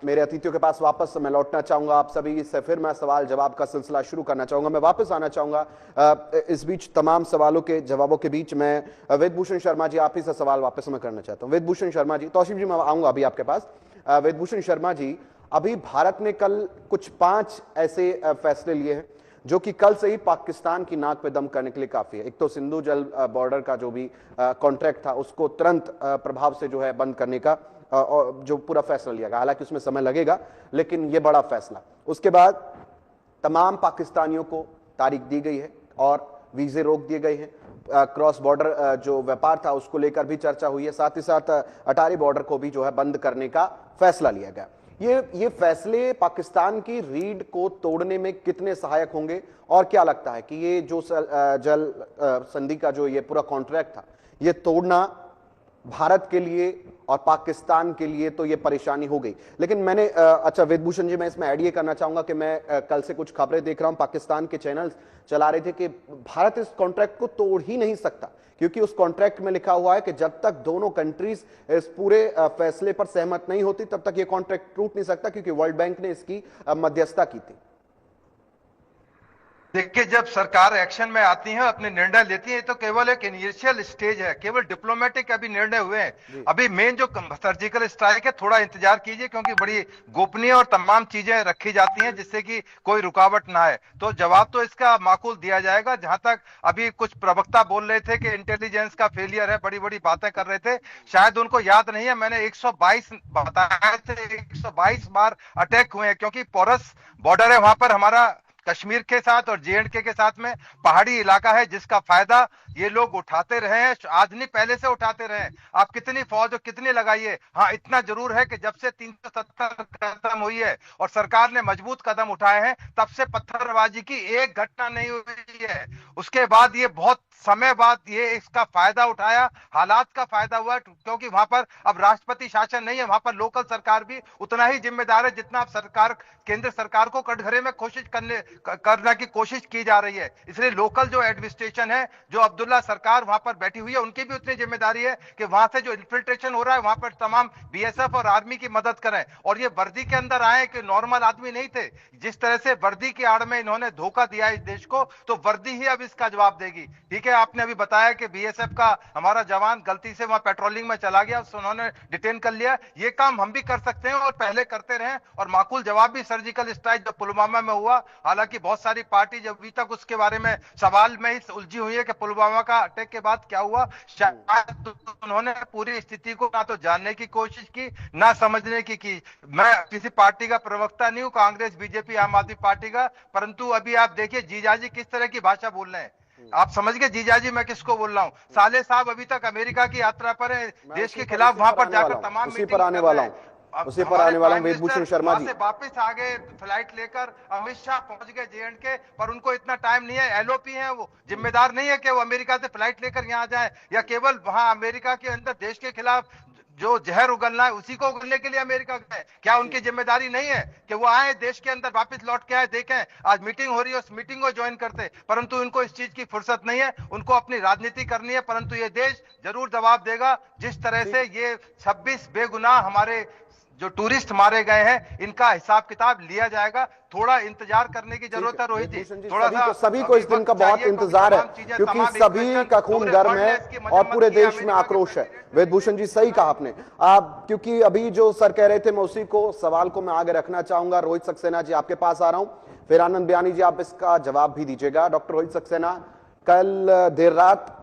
मेरे अतिथियों के पास वापस मैं लौटना चाहूंगा। आप सभी से फिर मैं सवाल जवाब का सिलसिला शुरू करना चाहूंगा। मैं वापस आना चाहूंगा इस बीच तमाम सवालों के जवाबों के बीच मैं वेदभूषण शर्मा जी, आप ही से सवाल वापस मैं करना चाहता हूं। वेदभूषण शर्मा जी, तौसीफ जी मैं आऊंगा अभी आपके पास। वेदभूषण शर्मा जी, अभी भारत ने कल कुछ 5 ऐसे फैसले लिए हैं जो कि कल से ही पाकिस्तान की नाक पे दम करने के लिए काफी है। एक तो सिंधु जल बॉर्डर का जो भी कॉन्ट्रैक्ट था उसको तुरंत प्रभाव से जो है बंद करने का जो पूरा फैसला लिया गया, हालांकि उसमें समय लगेगा, लेकिन ये बड़ा फैसला। उसके बाद तमाम पाकिस्तानियों को तारीख दी गई है और वीजे रोक दिए गए हैं। क्रॉस बॉर्डर जो व्यापार था उसको लेकर भी चर्चा हुई है। साथ ही साथ अटारी बॉर्डर को भी जो है बंद करने का फैसला लिया गया। ये फैसले पाकिस्तान की रीढ़ को तोड़ने में कितने सहायक होंगे, और क्या लगता है कि ये जो जल संधि का जो ये पूरा कॉन्ट्रैक्ट था, ये तोड़ना भारत के लिए और पाकिस्तान के लिए तो ये परेशानी हो गई। लेकिन मैंने अच्छा वेदभूषण जी, मैं इसमें ऐड ये करना चाहूंगा कि मैं कल से कुछ खबरें देख रहा हूं, पाकिस्तान के चैनल्स चला रहे थे कि भारत इस कॉन्ट्रैक्ट को तोड़ ही नहीं सकता, क्योंकि उस कॉन्ट्रैक्ट में लिखा हुआ है कि जब तक दोनों कंट्रीज इस पूरे फैसले पर सहमत नहीं होती तब तक ये कॉन्ट्रैक्ट टूट नहीं सकता, क्योंकि वर्ल्ड बैंक ने इसकी मध्यस्थता की थी। देखिए, जब सरकार एक्शन में आती है, अपने निर्णय लेती है, तो केवल एक इनिशियल स्टेज है, केवल डिप्लोमेटिक अभी निर्णय हुए हैं। अभी मेन जो सर्जिकल स्ट्राइक है, थोड़ा इंतजार कीजिए, क्योंकि बड़ी गोपनीय और तमाम चीजें रखी जाती हैं जिससे कि कोई रुकावट ना आए। तो जवाब तो इसका माकूल दिया जाएगा। जहां तक अभी कुछ प्रवक्ता बोल रहे थे कि इंटेलिजेंस का फेलियर है, बड़ी बड़ी बातें कर रहे थे, शायद उनको याद नहीं है, मैंने 122 बताया थे, 122 बार अटैक हुए हैं, क्योंकि पोरस बॉर्डर है, वहां पर हमारा कश्मीर के साथ और जेएंडके के साथ में पहाड़ी इलाका है, जिसका फायदा ये लोग उठाते रहे हैं, आज नहीं पहले से उठाते रहे हैं। आप कितनी फौज और कितनी लगाइए, हाँ इतना जरूर है कि जब से 370 खत्म हुई है और सरकार ने मजबूत कदम उठाए हैं, तब से पत्थरबाजी की एक घटना नहीं हुई है। उसके बाद ये बहुत समय बाद ये इसका फायदा उठाया, हालात का फायदा हुआ, क्योंकि वहां पर अब राष्ट्रपति शासन नहीं है, वहां पर लोकल सरकार भी उतना ही जिम्मेदार है जितना अब सरकार, केंद्र सरकार को कटघरे में करने की कोशिश की जा रही है। इसलिए लोकल जो एडमिनिस्ट्रेशन है, जो अब्दुल अब्दुल्ला सरकार वहां पर बैठी हुई है, उनकी भी उतनी जिम्मेदारी है कि वहां से जो इन्फिल्ट्रेशन हो रहा है वहां पर तमाम बीएसएफ और आर्मी की मदद करें। और ये वर्दी के अंदर आए कि नॉर्मल आदमी नहीं थे, जिस तरह से वर्दी की आड़ में इन्होंने धोखा दिया इस देश को, तो वर्दी ही अब इसका जवाब देगी। ठीक है, आपने अभी बताया कि बीएसएफ का हमारा जवान गलती से वहां पेट्रोलिंग में चला गया, उन्होंने डिटेन कर लिया। ये काम हम भी कर सकते हैं और पहले करते रहे, और माकूल जवाब भी सर्जिकल स्ट्राइक जो पुलवामा में हुआ। हालांकि बहुत सारी पार्टी जब अभी तक उसके बारे में सवाल में ही उलझी हुई है कि पुलवामा का अटैक के बाद क्या हुआ। शायद उन्होंने पूरी स्थिति को ना तो जानने की कोशिश की, ना समझने की। मैं किसी पार्टी का प्रवक्ता नहीं हूं, कांग्रेस, बीजेपी, आम आदमी पार्टी का, परंतु अभी आप देखिए जीजाजी किस तरह की भाषा बोल रहे हैं। आप समझ गए जीजाजी मैं किसको बोल रहा हूं। साले साहब अभी तक अमेरिका की यात्रा पर है, देश के खिलाफ वहां पर जाकर तमाम उसी पर आने वाला हूं, उसी पर आने वाला हूं। वेदभूषण शर्मा जी वापस आ गए फ्लाइट लेकर, अमित शाह पहुंच गए जेएंडके, पर उनको इतना टाइम नहीं है। एलओपी है, वो जिम्मेदार नहीं है कि वो अमेरिका से फ्लाइट लेकर यहाँ जाए, या केवल वहां अमेरिका के अंदर देश के खिलाफ जो जहर उगलना है उसी को उगलने के लिए अमेरिका गए। क्या उनकी जिम्मेदारी नहीं है कि वो आए देश के अंदर, वापस लौट के आए, देखें आज मीटिंग हो रही है, उस मीटिंग को ज्वाइन करते। परंतु उनको इस चीज की फुर्सत नहीं है, उनको अपनी राजनीति करनी है। परंतु ये देश जरूर जवाब देगा, जिस तरह से ये 26 बेगुनाह हमारे जो टूरिस्ट मारे गए हैं, इनका हिसाब किताब लिया जाएगा। थोड़ा इंतजार करने की जरूरत है रोहित जी, थोड़ा सा। सभी को इस दिन का बहुत इंतजार है, क्योंकि सभी का खून गर्म है और पूरे देश में आक्रोश है। वेदभूषण जी सही कहा आपने। क्योंकि अभी जो सर कह रहे थे, मैं उसी को सवाल को मैं आगे रखना चाहूंगा। रोहित सक्सेना जी आपके पास आ रहा हूं, फिर आनंद बयानी जी आप इसका जवाब भी दीजिएगा। डॉक्टर रोहित सक्सेना, कल देर रात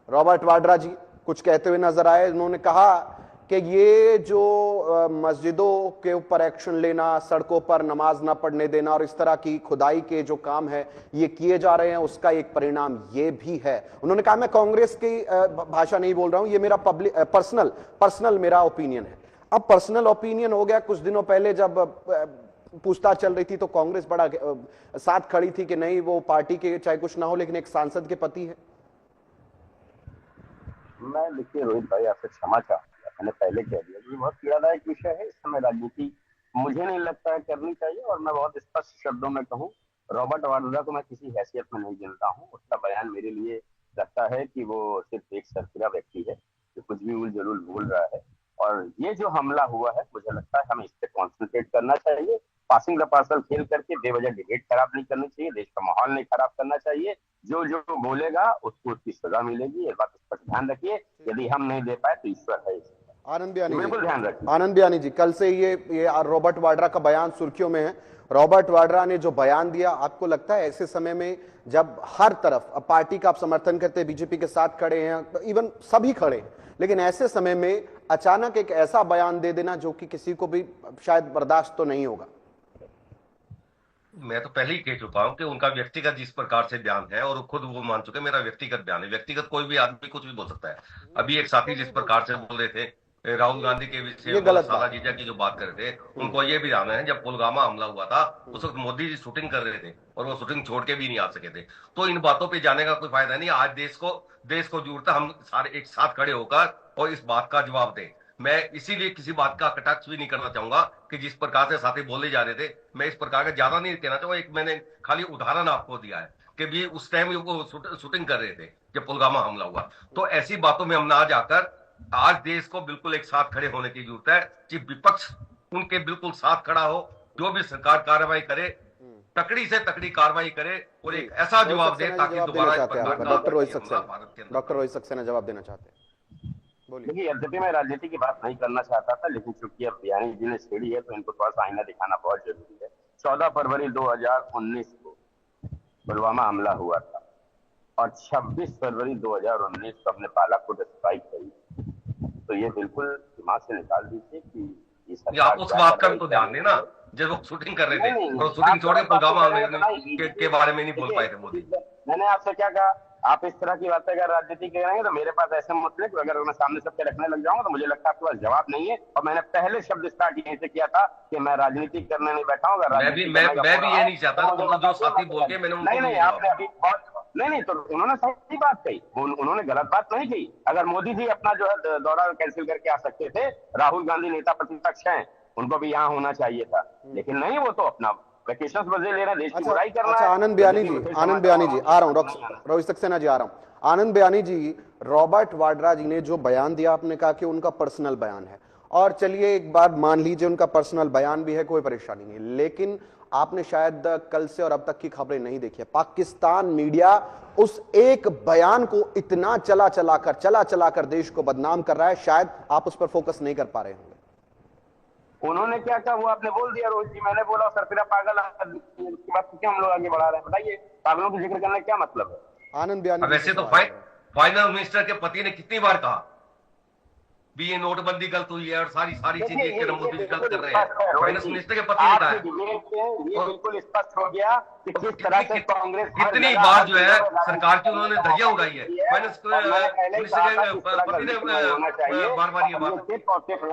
रॉबर्ट वाड्रा जी कुछ कहते हुए नजर आए। उन्होंने कहा कि ये जो मस्जिदों के ऊपर एक्शन लेना, सड़कों पर नमाज ना पढ़ने देना और इस तरह की खुदाई के जो काम है ये किए जा रहे हैं, उसका एक परिणाम ये भी है। उन्होंने कहा मैं कांग्रेस की भाषा नहीं बोल रहा हूं, ये मेरा पर्सनल मेरा ओपिनियन है। अब पर्सनल ओपिनियन हो गया। कुछ दिनों पहले जब पूछताछ चल रही थी तो कांग्रेस बड़ा साथ खड़ी थी कि नहीं, वो पार्टी के चाहे कुछ ना हो लेकिन एक सांसद के पति है। मैं देखिए रोहित भाई आपसे क्षमा चाहूंगा, मैंने पहले कह दिया कि बहुत पीड़ादायक विषय है। इस समय राजनीति मुझे नहीं लगता है करनी चाहिए। और मैं बहुत स्पष्ट शब्दों में कहूं, रॉबर्ट वाड्रा को मैं किसी हैसियत में नहीं गिनता हूं। उसका बयान मेरे लिए लगता है कि वो सिर्फ एक सरफिरा व्यक्ति है जो कुछ भी उल जलूल बोल रहा है। और ये जो हमला हुआ है, मुझे लगता है हमें इस पर कॉन्सेंट्रेट करना चाहिए। पासिंग द पार्सल खेल करके बेवजह डिबेट खराब नहीं करनी चाहिए, देश का माहौल नहीं खराब करना चाहिए। जो जो बोलेगा उसको उसकी सजा मिलेगी, ये बात पर ध्यान रखिए। यदि हम नहीं दे पाए तो ईश्वर है। आनंद बयानी जी, बिल्कुल ध्यान रखिए। आनंद बयानी जी, कल से ये रॉबर्ट वाड्रा का बयान सुर्खियों में है। रॉबर्ट वाड्रा ने जो बयान दिया, आपको लगता है ऐसे समय में जब हर तरफ अब पार्टी का आप समर्थन करते हैं, बीजेपी के साथ खड़े हैं, इवन सभी खड़े हैं, लेकिन ऐसे समय में अचानक एक ऐसा बयान दे देना जो कि किसी को भी शायद बर्दाश्त तो नहीं होगा? मैं तो पहले ही कह चुका हूं कि उनका व्यक्तिगत जिस प्रकार से बयान है, और खुद वो मान चुके मेरा व्यक्तिगत बयान है। व्यक्तिगत कोई भी आदमी कुछ भी बोल सकता है। अभी एक साथी जिस प्रकार से बोल रहे थे राहुल गांधी के विषय में, साला जीजा की जो बात कर रहे थे, उनको ये भी ध्यान है जब पुलवामा हमला हुआ था उस वक्त मोदी जी शूटिंग कर रहे थे और वो शूटिंग छोड़ के भी नहीं आ सके थे। तो इन बातों पे जाने का कोई फायदा नहीं। आज देश को जरूरत है हम सारे एक साथ खड़े होकर और इस बात का जवाब दें। मैं इसीलिए किसी बात का कटाक्ष भी नहीं करना चाहूंगा कि जिस प्रकार से साथी बोले जा रहे थे, मैं इस प्रकार का ज्यादा नहीं कहना चाहूंगा। एक मैंने खाली उदाहरण आपको दिया है कि भी उस टाइम वो शूटिंग कर रहे थे जब पुलवामा हमला हुआ। तो ऐसी बातों में हम ना जाकर आज देश को बिल्कुल एक साथ खड़े होने की जरूरत है कि विपक्ष उनके बिल्कुल साथ खड़ा हो। जो भी सरकार कार्रवाई करे, तकड़ी से तकड़ी कार्रवाई करे और एक ऐसा जवाब दे ताकि दोबारा डॉक्टर रोहित सक्सेना जवाब देना चाहते हैं। देखिए, यद्यपि मैं राजनीति की बात नहीं करना चाहता था, लेकिन चूंकि अब बयानी जी ने छेड़ी है तो इनको थोड़ा सा आईना दिखाना बहुत जरूरी है। 14 फरवरी 2019 को पुलवामा हमला हुआ था और 26 फरवरी 2019 को अपने बालाकोट स्ट्राइक करी। तो ये बिल्कुल दिमाग से निकाल दीजिए कि आप उस बात का भी तो ध्यान देना जब वो शूटिंग कर रहे थे और शूटिंग छोड़ के पुलवामा के बारे में नहीं बोल पाए थे मोदी। मैंने आपसे क्या कहा, आप इस तरह की बातें अगर राजनीति करेंगे तो मेरे पास ऐसे मतलब अगर मैं सामने सबके रखने लग जाऊंगा तो मुझे लगता है आपके पास जवाब नहीं है। और मैंने पहले शब्द स्टार्ट यहीं से किया था कि मैं राजनीति करने नहीं बैठा हूँ। मैं भी ये नहीं चाहता तो जो साथी बोल के मैंने नहीं आपने अभी बहुत नहीं तो उन्होंने सही बात कही, उन्होंने गलत बात नहीं कही। अगर मोदी जी अपना जो है दौरा कैंसिल करके आ सकते थे, राहुल गांधी नेता प्रतिपक्ष हैं, उनको भी यहाँ होना चाहिए था, लेकिन नहीं, वो तो अपना वेकेशन मजे ले रहे हैं, देश की अच्छा बुराई कर रहा अच्छा, है। आनंद बयानी जी, आनंद बयानी जी आ रहा हूँ, रोहित सक्सेना जी आ रहा हूँ। आनंद बयानी जी, रॉबर्ट वाड्रा जी ने जो बयान दिया, आपने कहा कि उनका पर्सनल बयान है, और चलिए एक बार मान लीजिए उनका पर्सनल बयान भी है, कोई परेशानी नहीं, लेकिन आपने शायद कल से और अब तक की खबरें नहीं देखी है। पाकिस्तान मीडिया उस एक बयान को इतना चला चलाकर देश को बदनाम कर रहा है, शायद आप उस पर फोकस नहीं कर पा रहे होंगे। उन्होंने क्या कहा वो आपने बोल दिया रोहित जी, मैंने बोला सरफिरा पागल की बात क्यों हम लोग आगे बढ़ा रहे हैं, बताइए पागलों की जिक्र करने का क्या मतलब है। आनंद बयानी वैसे तो फाइनल मिनिस्टर के पति ने कितनी बार कहा भी ये नोटबंदी गलत हुई है और सारी चीजें के मोदी गलत कर रहे हैं, फाइनेंस मिनिस्टर के पति ने कहा। ये बिल्कुल स्पष्ट हो गया कि किस तरह से कांग्रेस कितनी बार जो है सरकार की उन्होंने धज्जियां उड़ाई है, फाइनेंस मिनिस्टर के पति ने बार ये बात,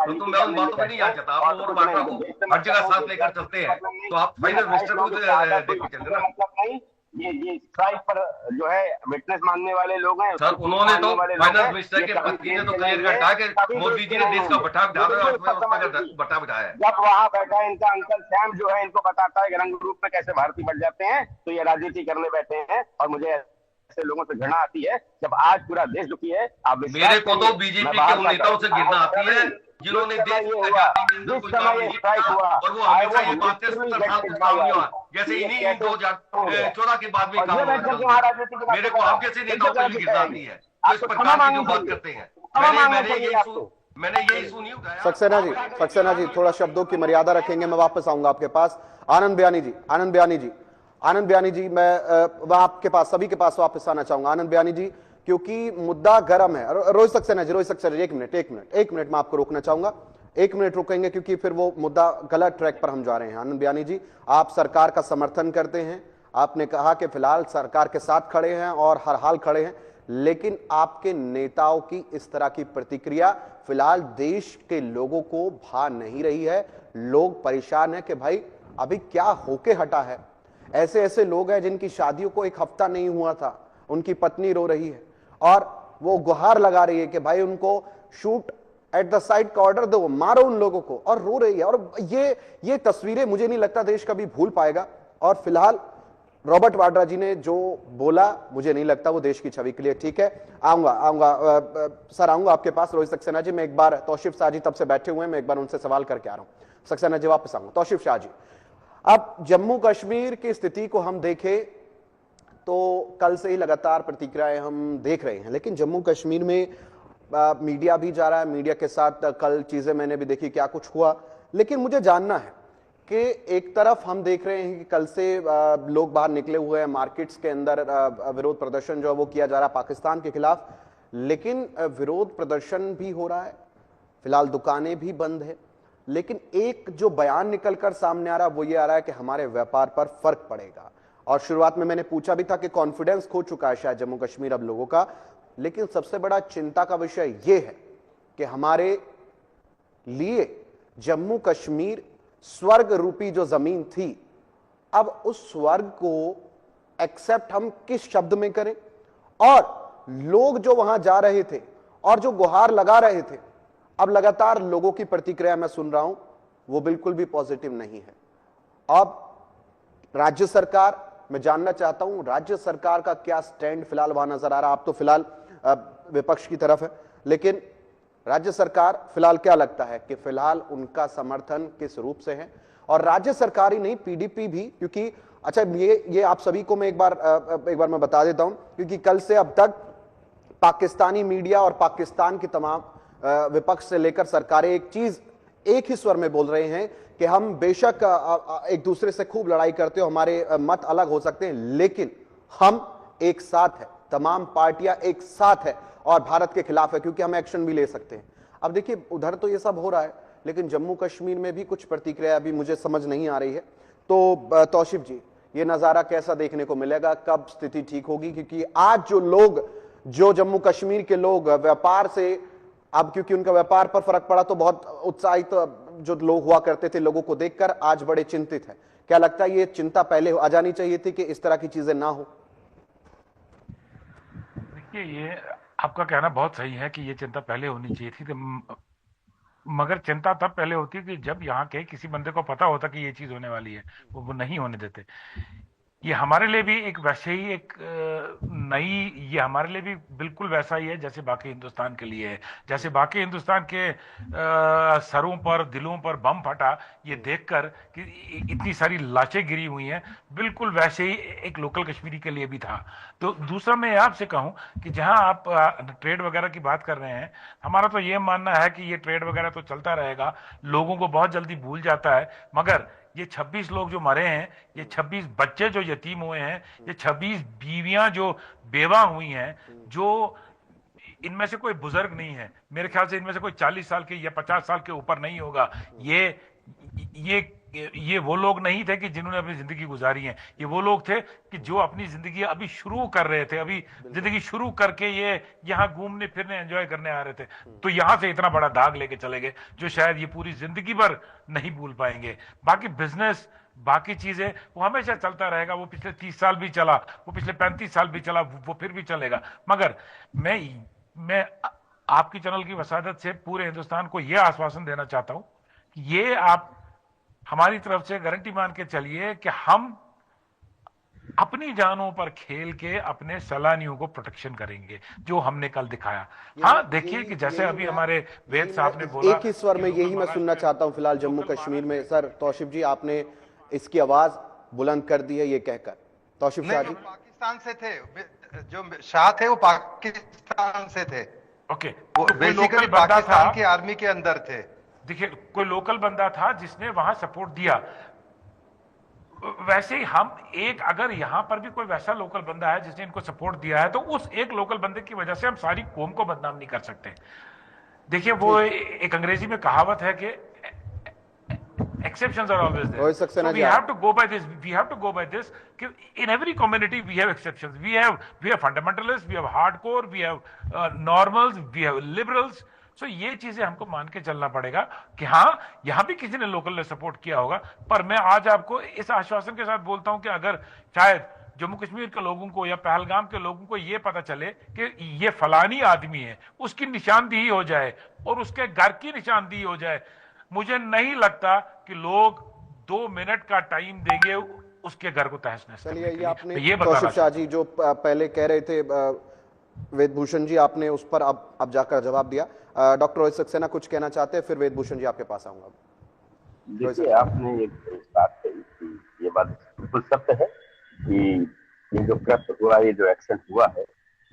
तो मैं उन बातों में नहीं आ जाता। आप और वाड्रा को हर जगह साथ लेकर चलते हैं, तो आप फाइनल मिनिस्टर को देखते चलते ना। ये स्ट्राइक पर जो है विटनेस मानने वाले लोग हैं सर, उन्होंने तो फाइनेंस मिनिस्टर के पति ने तो क्लियर कर कहा कि मोदी जी ने देश का बट्टा बिठाया है। जब वहां बैठा इनका अंकल सैम जो है इनको बताता है कि रंग रूप में कैसे भारतीय बढ़ जाते हैं, तो ये राजनीति करने बैठे हैं, और मुझे ऐसे लोगों से घृणा आती है जब आज पूरा देश दुखी है। आप मेरे को तो बीजेपी के उन नेताओं से घृणा आती है जिन्होंने देश की आजादी में कोई काम नहीं किया, और वो हमेशा ये बात 70 साल तक काम नहीं हुआ, जैसे इन्हीं 2014 के बाद में काम हुआ। मेरे को हम जैसे नेताओं पर भी घृणा आती है तो इस प्रकार की जो बात करते हैं। मैंने ये इशू नहीं उठाया। सक्सेना जी थोड़ा शब्दों की मर्यादा रखेंगे, मैं वापस आऊंगा आपके पास। आनंद बयानी जी मैं आपके पास, सभी के पास वापस आना चाहूंगा। आनंद बयानी जी, क्योंकि मुद्दा गर्म है। रोहित सक्सेना जी एक मिनट मैं आपको रोकना चाहूंगा, 1 मिनट रुकेंगे, क्योंकि फिर वो मुद्दा गलत ट्रैक पर हम जा रहे हैं। आनंद बयानी जी, आप सरकार का समर्थन करते हैं, आपने कहा कि फिलहाल सरकार के साथ खड़े हैं और हर हाल खड़े हैं, लेकिन आपके नेताओं की इस तरह की प्रतिक्रिया फिलहाल देश के लोगों को भा नहीं रही है। लोग परेशान है कि भाई अभी क्या होके हटा है। ऐसे लोग हैं जिनकी शादियों को 1 हफ्ता नहीं हुआ था, उनकी पत्नी रो रही है और वो गुहार लगा रही है कि भाई उनको शूट एट द साइड का ऑर्डर दो, मारो उन लोगों को, और रो रही है। और ये तस्वीरें मुझे नहीं लगता देश कभी भूल पाएगा। और फिलहाल रॉबर्ट वाड्रा जी ने जो बोला, मुझे नहीं लगता वो देश की छवि के लिए ठीक है। आऊंगा सर, आऊंगा आपके पास। रोहित सक्सेना जी, मैं एक बार, तौसीफ शाह जी तब से बैठे हुए हैं, मैं एक बार उनसे सवाल करके आ रहा हूं। सक्सेना जी वापस आऊंगा। तौसीफ शाह जी, अब जम्मू कश्मीर की स्थिति को हम देखें तो कल से ही लगातार प्रतिक्रियाएं हम देख रहे हैं, लेकिन जम्मू कश्मीर में मीडिया भी जा रहा है, मीडिया के साथ कल चीजें मैंने भी देखी क्या कुछ हुआ। लेकिन मुझे जानना है कि एक तरफ हम देख रहे हैं कि कल से लोग बाहर निकले हुए हैं, मार्केट्स के अंदर विरोध प्रदर्शन जो है वो किया जा रहा है पाकिस्तान के खिलाफ, लेकिन विरोध प्रदर्शन भी हो रहा है, फिलहाल दुकानें भी बंद है, लेकिन एक जो बयान निकलकर सामने आ रहा है वो ये आ रहा है कि हमारे व्यापार पर फर्क पड़ेगा। और शुरुआत में मैंने पूछा भी था कि कॉन्फिडेंस खो चुका है शायद जम्मू कश्मीर अब लोगों का, लेकिन सबसे बड़ा चिंता का विषय यह है कि हमारे लिए जम्मू कश्मीर स्वर्ग रूपी जो जमीन थी, अब उस स्वर्ग को एक्सेप्ट हम किस शब्द में करें। और लोग जो वहां जा रहे थे और जो गुहार लगा रहे थे, अब लगातार लोगों की प्रतिक्रिया मैं सुन रहा हूं वो बिल्कुल भी पॉजिटिव नहीं है। अब राज्य सरकार, मैं जानना चाहता हूं राज्य सरकार का क्या स्टैंड फिलहाल वहां नजर आ रहा है। आप तो फिलहाल विपक्ष की तरफ है, लेकिन राज्य सरकार फिलहाल क्या लगता है कि फिलहाल उनका समर्थन किस रूप से है। और राज्य सरकार ही नहीं, पीडीपी भी, क्योंकि अच्छा ये आप सभी को मैं एक बार मैं बता देता हूं, क्योंकि कल से अब तक पाकिस्तानी मीडिया और पाकिस्तान की तमाम विपक्ष से लेकर सरकारें एक ही स्वर में बोल रहे हैं कि हम बेशक एक दूसरे से खूब लड़ाई करते हो, हमारे मत अलग हो सकते हैं, लेकिन हम एक साथ हैं, तमाम पार्टियां एक साथ है और भारत के खिलाफ है, क्योंकि हम एक्शन भी ले सकते हैं। अब देखिए उधर तो ये सब हो रहा है, लेकिन जम्मू कश्मीर में भी कुछ प्रतिक्रिया अभी मुझे समझ नहीं आ रही है। तो तौसीफ जी, ये नजारा कैसा देखने को मिलेगा, कब स्थिति ठीक होगी? क्योंकि आज जो जम्मू कश्मीर के लोग व्यापार से, अब क्योंकि उनका व्यापार पर फर्क पड़ा तो बहुत उत्साहित जो लोग हुआ करते थे, लोगों को देखकर आज बड़े चिंतित हैं। क्या लगता है ये चिंता पहले आ जानी चाहिए थी कि इस तरह की चीजें ना हो? देखिए, ये आपका कहना बहुत सही है कि ये चिंता पहले होनी चाहिए थी। तो मगर चिंता तब पहले होती कि जब यहाँ के किसी बंदे को पता होता कि ये चीज होने वाली है, वो नहीं होने देते। ये हमारे लिए भी एक वैसे ही एक नई, ये हमारे लिए भी बिल्कुल वैसा ही है जैसे बाकी हिंदुस्तान के लिए है। जैसे बाकी हिंदुस्तान के सरों पर, दिलों पर बम फटा ये देखकर कि इतनी सारी लाशें गिरी हुई हैं, बिल्कुल वैसे ही एक लोकल कश्मीरी के लिए भी था। तो दूसरा मैं आपसे कहूं कि जहां आप ट्रेड वगैरह की बात कर रहे हैं, हमारा तो ये मानना है कि ये ट्रेड वगैरह तो चलता रहेगा, लोगों को बहुत जल्दी भूल जाता है। मगर ये 26 लोग जो मरे हैं, ये 26 बच्चे जो यतीम हुए हैं, ये 26 बीवियां जो बेवा हुई हैं, जो इनमें से कोई बुजुर्ग नहीं है, मेरे ख्याल से इनमें से कोई 40 साल के या 50 साल के ऊपर नहीं होगा। ये ये वो लोग नहीं थे कि जिन्होंने अपनी जिंदगी गुजारी है, ये वो लोग थे कि जो अपनी जिंदगी अभी शुरू कर रहे थे, अभी जिंदगी शुरू करके ये यहाँ घूमने फिरने एंजॉय करने आ रहे थे। तो यहां से इतना बड़ा दाग लेके चले गए जो शायद ये पूरी जिंदगी भर नहीं भूल पाएंगे। बाकी बिजनेस, बाकी चीजें वो हमेशा चलता रहेगा। वो पिछले 30 साल भी चला, वो पिछले 35 साल भी चला, वो फिर भी चलेगा। मगर मैं आपकी चैनल की वसादत से पूरे हिंदुस्तान को यह आश्वासन देना चाहता हूं कि ये आप हमारी तरफ से गारंटी मान के चलिए कि हम अपनी जानों पर खेल के अपने सैलानियों को प्रोटेक्शन करेंगे, जो हमने कल दिखाया। हाँ, देखिए कि जैसे अभी हमारे वेद साहब ने बोला, एक ही स्वर में यही मैं सुनना चाहता हूं फिलहाल जम्मू कश्मीर में। सर तौसीफ जी, आपने इसकी आवाज बुलंद कर दी है ये कहकर। तौसीफ शाह जी, पाकिस्तान से थे, जो शाह थे वो पाकिस्तान से थे। ओके, वो बेसिकली पाकिस्तान की आर्मी के अंदर थे। देखिए, कोई लोकल बंदा था जिसने वहां सपोर्ट दिया। वैसे ही हम एक, अगर यहां पर भी कोई वैसा लोकल बंदा है जिसने इनको सपोर्ट दिया है, तो उस एक लोकल बंदे की वजह से हम सारी कौम को बदनाम नहीं कर सकते। देखिए, वो एक अंग्रेजी में कहावत है कि exceptions are always there. So we have to go by this. We have to go by this. In every community we have exceptions. We have fundamentalists, we have hardcore, we have normals, we have liberals. So ये चीजें हमको मान के चलना पड़ेगा कि हाँ, यहां भी किसी ने लोकल ने सपोर्ट किया होगा। पर मैं आज आपको इस आश्वासन के साथ बोलता हूं कि अगर शायद जम्मू कश्मीर के लोगों को या पहलगाम के लोगों को ये पता चले कि ये फलानी आदमी है, उसकी निशानदेही हो जाए और उसके घर की निशानदेही हो जाए, मुझे नहीं लगता कि लोग 2 मिनट का टाइम देंगे उसके घर को तहस नहस करने के लिए। आपने ये तौसीफ शाह जी जो पहले कह रहे थे वेदभूषण जी, आपने उस पर अब जाकर जवाब दिया। डॉक्टर रोहित सक्सेना कुछ कहना चाहते हैं, फिर वेदभूषण जी आपके पास आऊंगा। देखिए, आपने एक बात कही कि ये बात बिल्कुल सत्य है कि ये जो कृत्य हुआ, ये जो एक्शन हुआ है,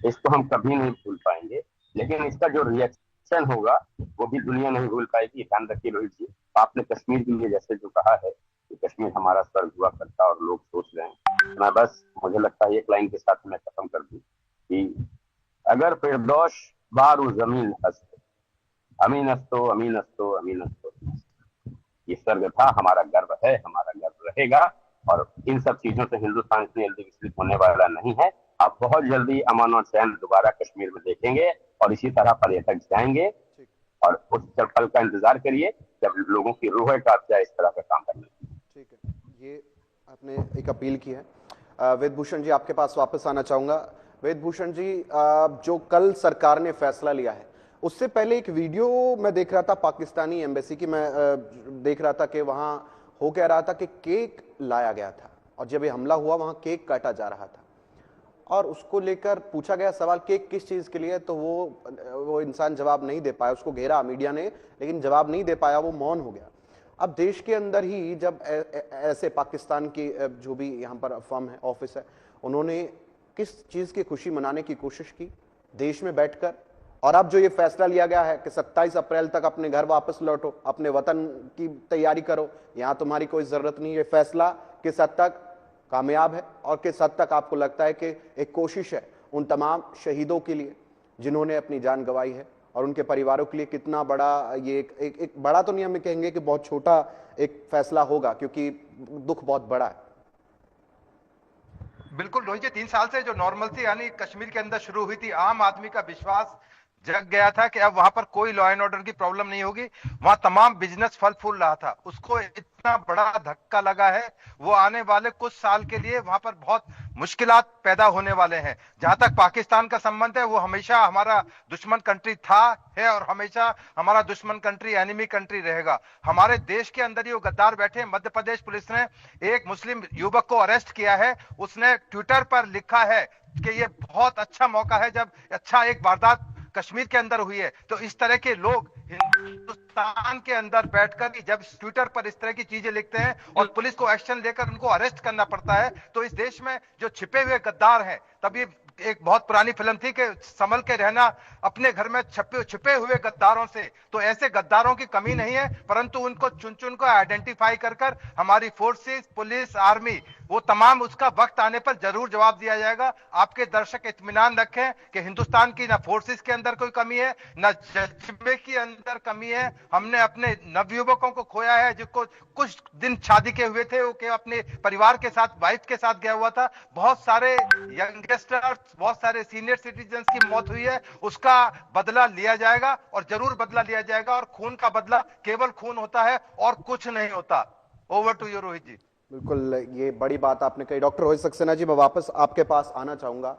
इसको हम कभी नहीं भूल पाएंगे। लेकिन इसका जो रिएक्शन होगा वो भी दुनिया नहीं भूल पाएगी। ध्यान रखिए रोहित जी, आपने कश्मीर के लिए जैसे जो कहा है कि कश्मीर हमारा स्वर्ग हुआ करता और लोग सोच रहे हैं, मैं बस मुझे लगता है एक लाइन के साथ मैं खत्म कर दूं कि अगर फिरदौश बारू जमीन हस्त अमीन अस्तो अमीन अस्तो अमीन अस्तो, ये स्वर्ग था, हमारा गर्व है, हमारा गर्व रहेगा। और इन सब चीजों से हिंदुस्तान इतनी जल्दी विचलित होने वाला नहीं है। आप बहुत जल्दी अमन और चैन दोबारा कश्मीर में देखेंगे और इसी तरह पर्यटक जाएंगे और उस पल का इंतजार करिए जब लोगों की रूह कांप जाए इस तरह का काम करने। ठीक है, ये आपने एक अपील की है। वेदभूषण जी आपके पास वापस आना चाहूंगा। वेदभूषण जी, जो कल सरकार ने फैसला लिया है, उससे पहले एक वीडियो मैं देख रहा था पाकिस्तानी एम्बेसी की, मैं देख रहा था कि वहां हो कह रहा था कि केक लाया गया था और जब ये हमला हुआ वहां केक काटा जा रहा था और उसको लेकर पूछा गया सवाल केक किस चीज के लिए, तो वो इंसान जवाब नहीं दे पाया। उसको घेरा मीडिया ने लेकिन जवाब नहीं दे पाया, वो मौन हो गया। अब देश के अंदर ही जब ऐसे पाकिस्तान की जो भी यहाँ पर फर्म है, ऑफिस है, उन्होंने किस चीज की खुशी मनाने की कोशिश की देश में बैठकर, और अब जो ये फैसला लिया गया है कि 27 अप्रैल तक अपने घर वापस लौटो, अपने वतन की तैयारी करो, यहां तुम्हारी कोई जरूरत नहीं है, फैसला किस हद तक कामयाब है और किस हद तक आपको लगता है कि एक कोशिश है उन तमाम शहीदों के लिए जिन्होंने अपनी जान गंवाई है और उनके परिवारों के लिए कितना बड़ा ये एक बड़ा तो नहीं हमें कहेंगे कि बहुत छोटा एक फैसला होगा, क्योंकि दुख बहुत बड़ा है। बिल्कुल रोहित जी, 3 साल से जो नॉर्मल थी यानी कश्मीर के अंदर शुरू हुई थी, आम आदमी का विश्वास जग गया था कि अब वहां पर कोई लॉ एंड ऑर्डर की प्रॉब्लम नहीं होगी, वहां तमाम बिजनेस फल फूल रहा था, उसको इतना बड़ा धक्का लगा है, वो आने वाले कुछ साल के लिए वहां पर बहुत मुश्किलात पैदा होने वाले हैं। जहां तक पाकिस्तान का संबंध है, वो हमेशा हमारा दुश्मन कंट्री था, है और हमेशा हमारा दुश्मन कंट्री, एनिमी कंट्री रहेगा। हमारे देश के अंदर ही वो गद्दार बैठे। मध्य प्रदेश पुलिस ने एक मुस्लिम युवक को अरेस्ट किया है, उसने ट्विटर पर लिखा है कि ये बहुत अच्छा मौका है, जब अच्छा एक वारदात कश्मीर के अंदर हुई है, तो इस तरह के लोग हिंदुस्तान के अंदर बैठकर जब ट्विटर पर इस तरह की चीजें लिखते हैं और पुलिस को एक्शन लेकर उनको अरेस्ट करना पड़ता है, तो इस देश में जो छिपे हुए गद्दार हैं, तभी एक बहुत पुरानी फिल्म थी कि संभल के रहना अपने घर में छिपे हुए गद्दारों से, तो ऐसे गद्दारों की कमी नहीं है, परंतु उनको चुन चुन को आइडेंटिफाई कर कर हमारी फोर्सेस, पुलिस, आर्मी, वो तमाम उसका वक्त आने पर जरूर जवाब दिया जाएगा। आपके दर्शक इत्मीनान रखें कि हिंदुस्तान की ना फोर्सेस के अंदर कोई कमी है, ना जज्बे के अंदर कमी है। हमने अपने नवयुवकों को खोया है, जिसको कुछ दिन शादी के हुए थे, वो के अपने परिवार के साथ, वाइफ के साथ गया हुआ था। बहुत सारे यंगस्टर्स, बहुत सारे सीनियर सिटीजन की मौत हुई है, उसका बदला लिया जाएगा और जरूर बदला लिया जाएगा। और खून का बदला केवल खून होता है और कुछ नहीं होता। ओवर टू यू रोहित जी। बिल्कुल, ये बड़ी बात आपने कही। डॉक्टर रोहित सक्सेना जी, मैं वापस आपके पास आना चाहूंगा।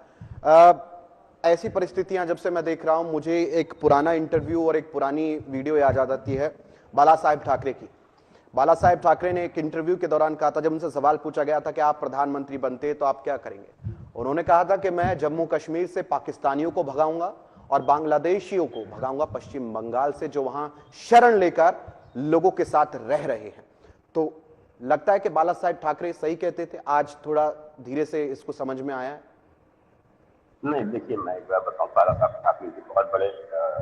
ऐसी परिस्थितियां जब से मैं देख रहा हूं, मुझे एक पुराना इंटरव्यू और एक पुरानी वीडियो याद आ जाती है बाला साहेब ठाकरे की। बाला साहेब ठाकरे ने एक इंटरव्यू के दौरान कहा था, जब उनसे सवाल पूछा गया था कि आप प्रधानमंत्री बनते तो आप क्या करेंगे, उन्होंने कहा था कि मैं जम्मू कश्मीर से पाकिस्तानियों को भगाऊंगा और बांग्लादेशियों को भगाऊंगा पश्चिम बंगाल से, जो वहां शरण लेकर लोगों के साथ रह रहे हैं। तो लगता है कि बाला साहेब ठाकरे सही कहते थे, आज थोड़ा धीरे से इसको समझ में आया है? नहीं, देखिए, मैं एक बार बताऊं, बाला साहब ठाकरे जी बहुत बड़े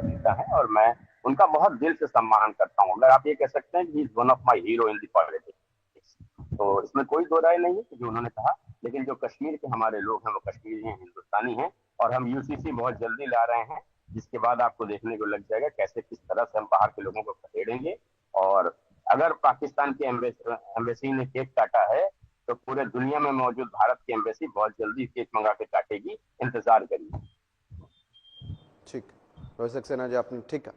नेता हैं और मैं उनका बहुत दिल से सम्मान करता हूं। अगर आप ये कह सकते हैं कि he is one of my hero in the politics, तो इसमें कोई दो राय नहीं है कि जो उन्होंने कहा। लेकिन जो कश्मीर के हमारे लोग हैं, वो कश्मीरी हैं, हिंदुस्तानी हैं, और हम यूसीसी बहुत जल्दी ला रहे हैं, जिसके बाद आपको देखने को लग जाएगा कैसे किस तरह से हम बाहर के लोगों को खदेड़ेंगे। और अगर पाकिस्तान की एम्बेसी ने केक काटा है, तो पूरे दुनिया में मौजूद भारत की एम्बेसी बहुत जल्दी केक मंगा के काटेगी, इंतजार करिए। ठीक, रोहित सक्सेना जी, आपने ठीक है।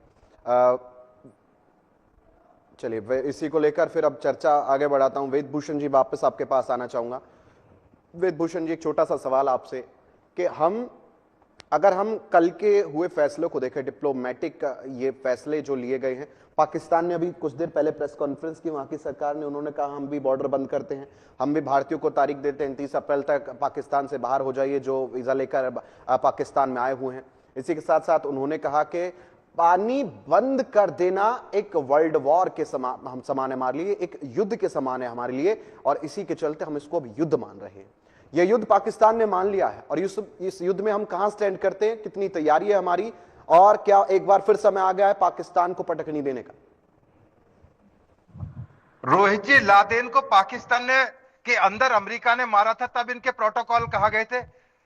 चलिए, इसी को लेकर फिर अब चर्चा आगे बढ़ाता हूं। वेद भूषण जी, वापस आपके पास आना चाहूंगा। वेद भूषण जी, एक छोटा सा सवाल आपसे कि अगर हम कल के हुए फैसलों को देखें, डिप्लोमेटिक ये फैसले जो लिए गए हैं, पाकिस्तान ने अभी कुछ देर पहले प्रेस कॉन्फ्रेंस की, वहां की सरकार ने, उन्होंने कहा हम भी बॉर्डर बंद करते हैं, हम भी भारतीयों को तारीख देते हैं 30 अप्रैल तक पाकिस्तान से बाहर हो जाइए जो वीजा लेकर पाकिस्तान में आए हुए हैं। इसी के साथ साथ उन्होंने कहा कि पानी बंद कर देना एक वर्ल्ड वॉर के समान है हमारे लिए, एक युद्ध के समान है हमारे लिए, और इसी के चलते हम इसको अब युद्ध मान रहे हैं। यह युद्ध पाकिस्तान ने मान लिया है, और इस युद्ध में हम कहां स्टैंड करते हैं, कितनी तैयारी है हमारी, और क्या एक बार फिर समय आ गया है पाकिस्तान को पटकनी देने का? रोहित जी, लादेन को पाकिस्तान ने के अंदर अमेरिका ने मारा था, तब इनके प्रोटोकॉल कहा गए थे,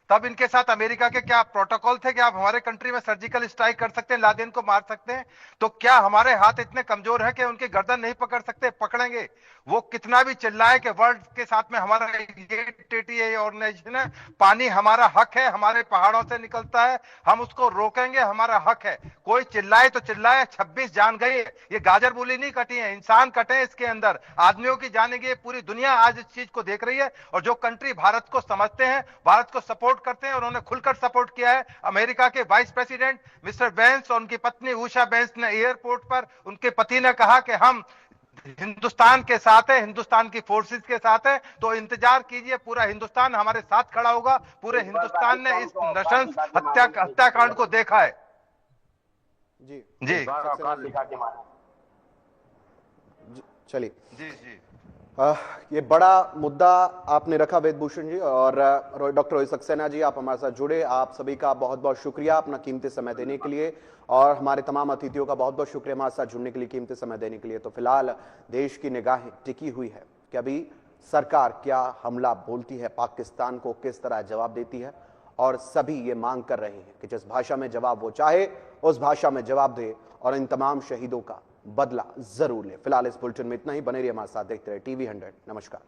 तब इनके साथ अमेरिका के क्या प्रोटोकॉल थे कि आप हमारे कंट्री में सर्जिकल स्ट्राइक कर सकते हैं, लादेन को मार सकते हैं? तो क्या हमारे हाथ इतने कमजोर है कि उनकी गर्दन नहीं पकड़ सकते? पकड़ेंगे। वो कितना भी चिल्लाए कि वर्ल्ड के साथ में हमारा ये टीटीए ऑर्गेनाइजेशन है, पानी हमारा हक है, हमारे पहाड़ों से निकलता है, हम उसको रोकेंगे, हमारा हक है। कोई चिल्लाए तो चिल्लाए, 26 जान गई, ये गाजर मूली नहीं कटी है, इंसान कटे इसके अंदर, आदमियों की जाने की। पूरी दुनिया आज इस चीज को देख रही है, और जो कंट्री भारत को समझते हैं, भारत को सपोर्ट करते हैं, उन्होंने खुलकर सपोर्ट किया है। अमेरिका के वाइस प्रेसिडेंट मिस्टर बेंस और उनकी पत्नी उषा बेंस ने एयरपोर्ट पर, उनके पति ने कहा कि हम हिंदुस्तान के साथ है, हिंदुस्तान की फोर्सेस के साथ है, तो इंतजार कीजिए, पूरा हिंदुस्तान हमारे साथ खड़ा होगा। पूरे हिंदुस्तान ने इस नृशंस हत्याकांड को देखा है। जी जी, चलिए जी जी, ये बड़ा मुद्दा आपने रखा वेद भूषण जी, और डॉक्टर रोहित सक्सेना जी, आप हमारे साथ जुड़े। आप सभी का बहुत बहुत शुक्रिया अपना कीमती समय देने के लिए, और हमारे तमाम अतिथियों का बहुत बहुत शुक्रिया हमारे साथ जुड़ने के लिए, कीमती समय देने के लिए। तो फिलहाल देश की निगाहें टिकी हुई है कि अभी सरकार क्या हमला बोलती है, पाकिस्तान को किस तरह जवाब देती है, और सभी ये मांग कर रहे हैं कि जिस भाषा में जवाब वो चाहे उस भाषा में जवाब दे, और इन तमाम शहीदों का बदला जरूर ले। फिलहाल इस बुलेटिन में इतना ही। बने रहिए हमारे साथ, देखते रहे TV 100। नमस्कार।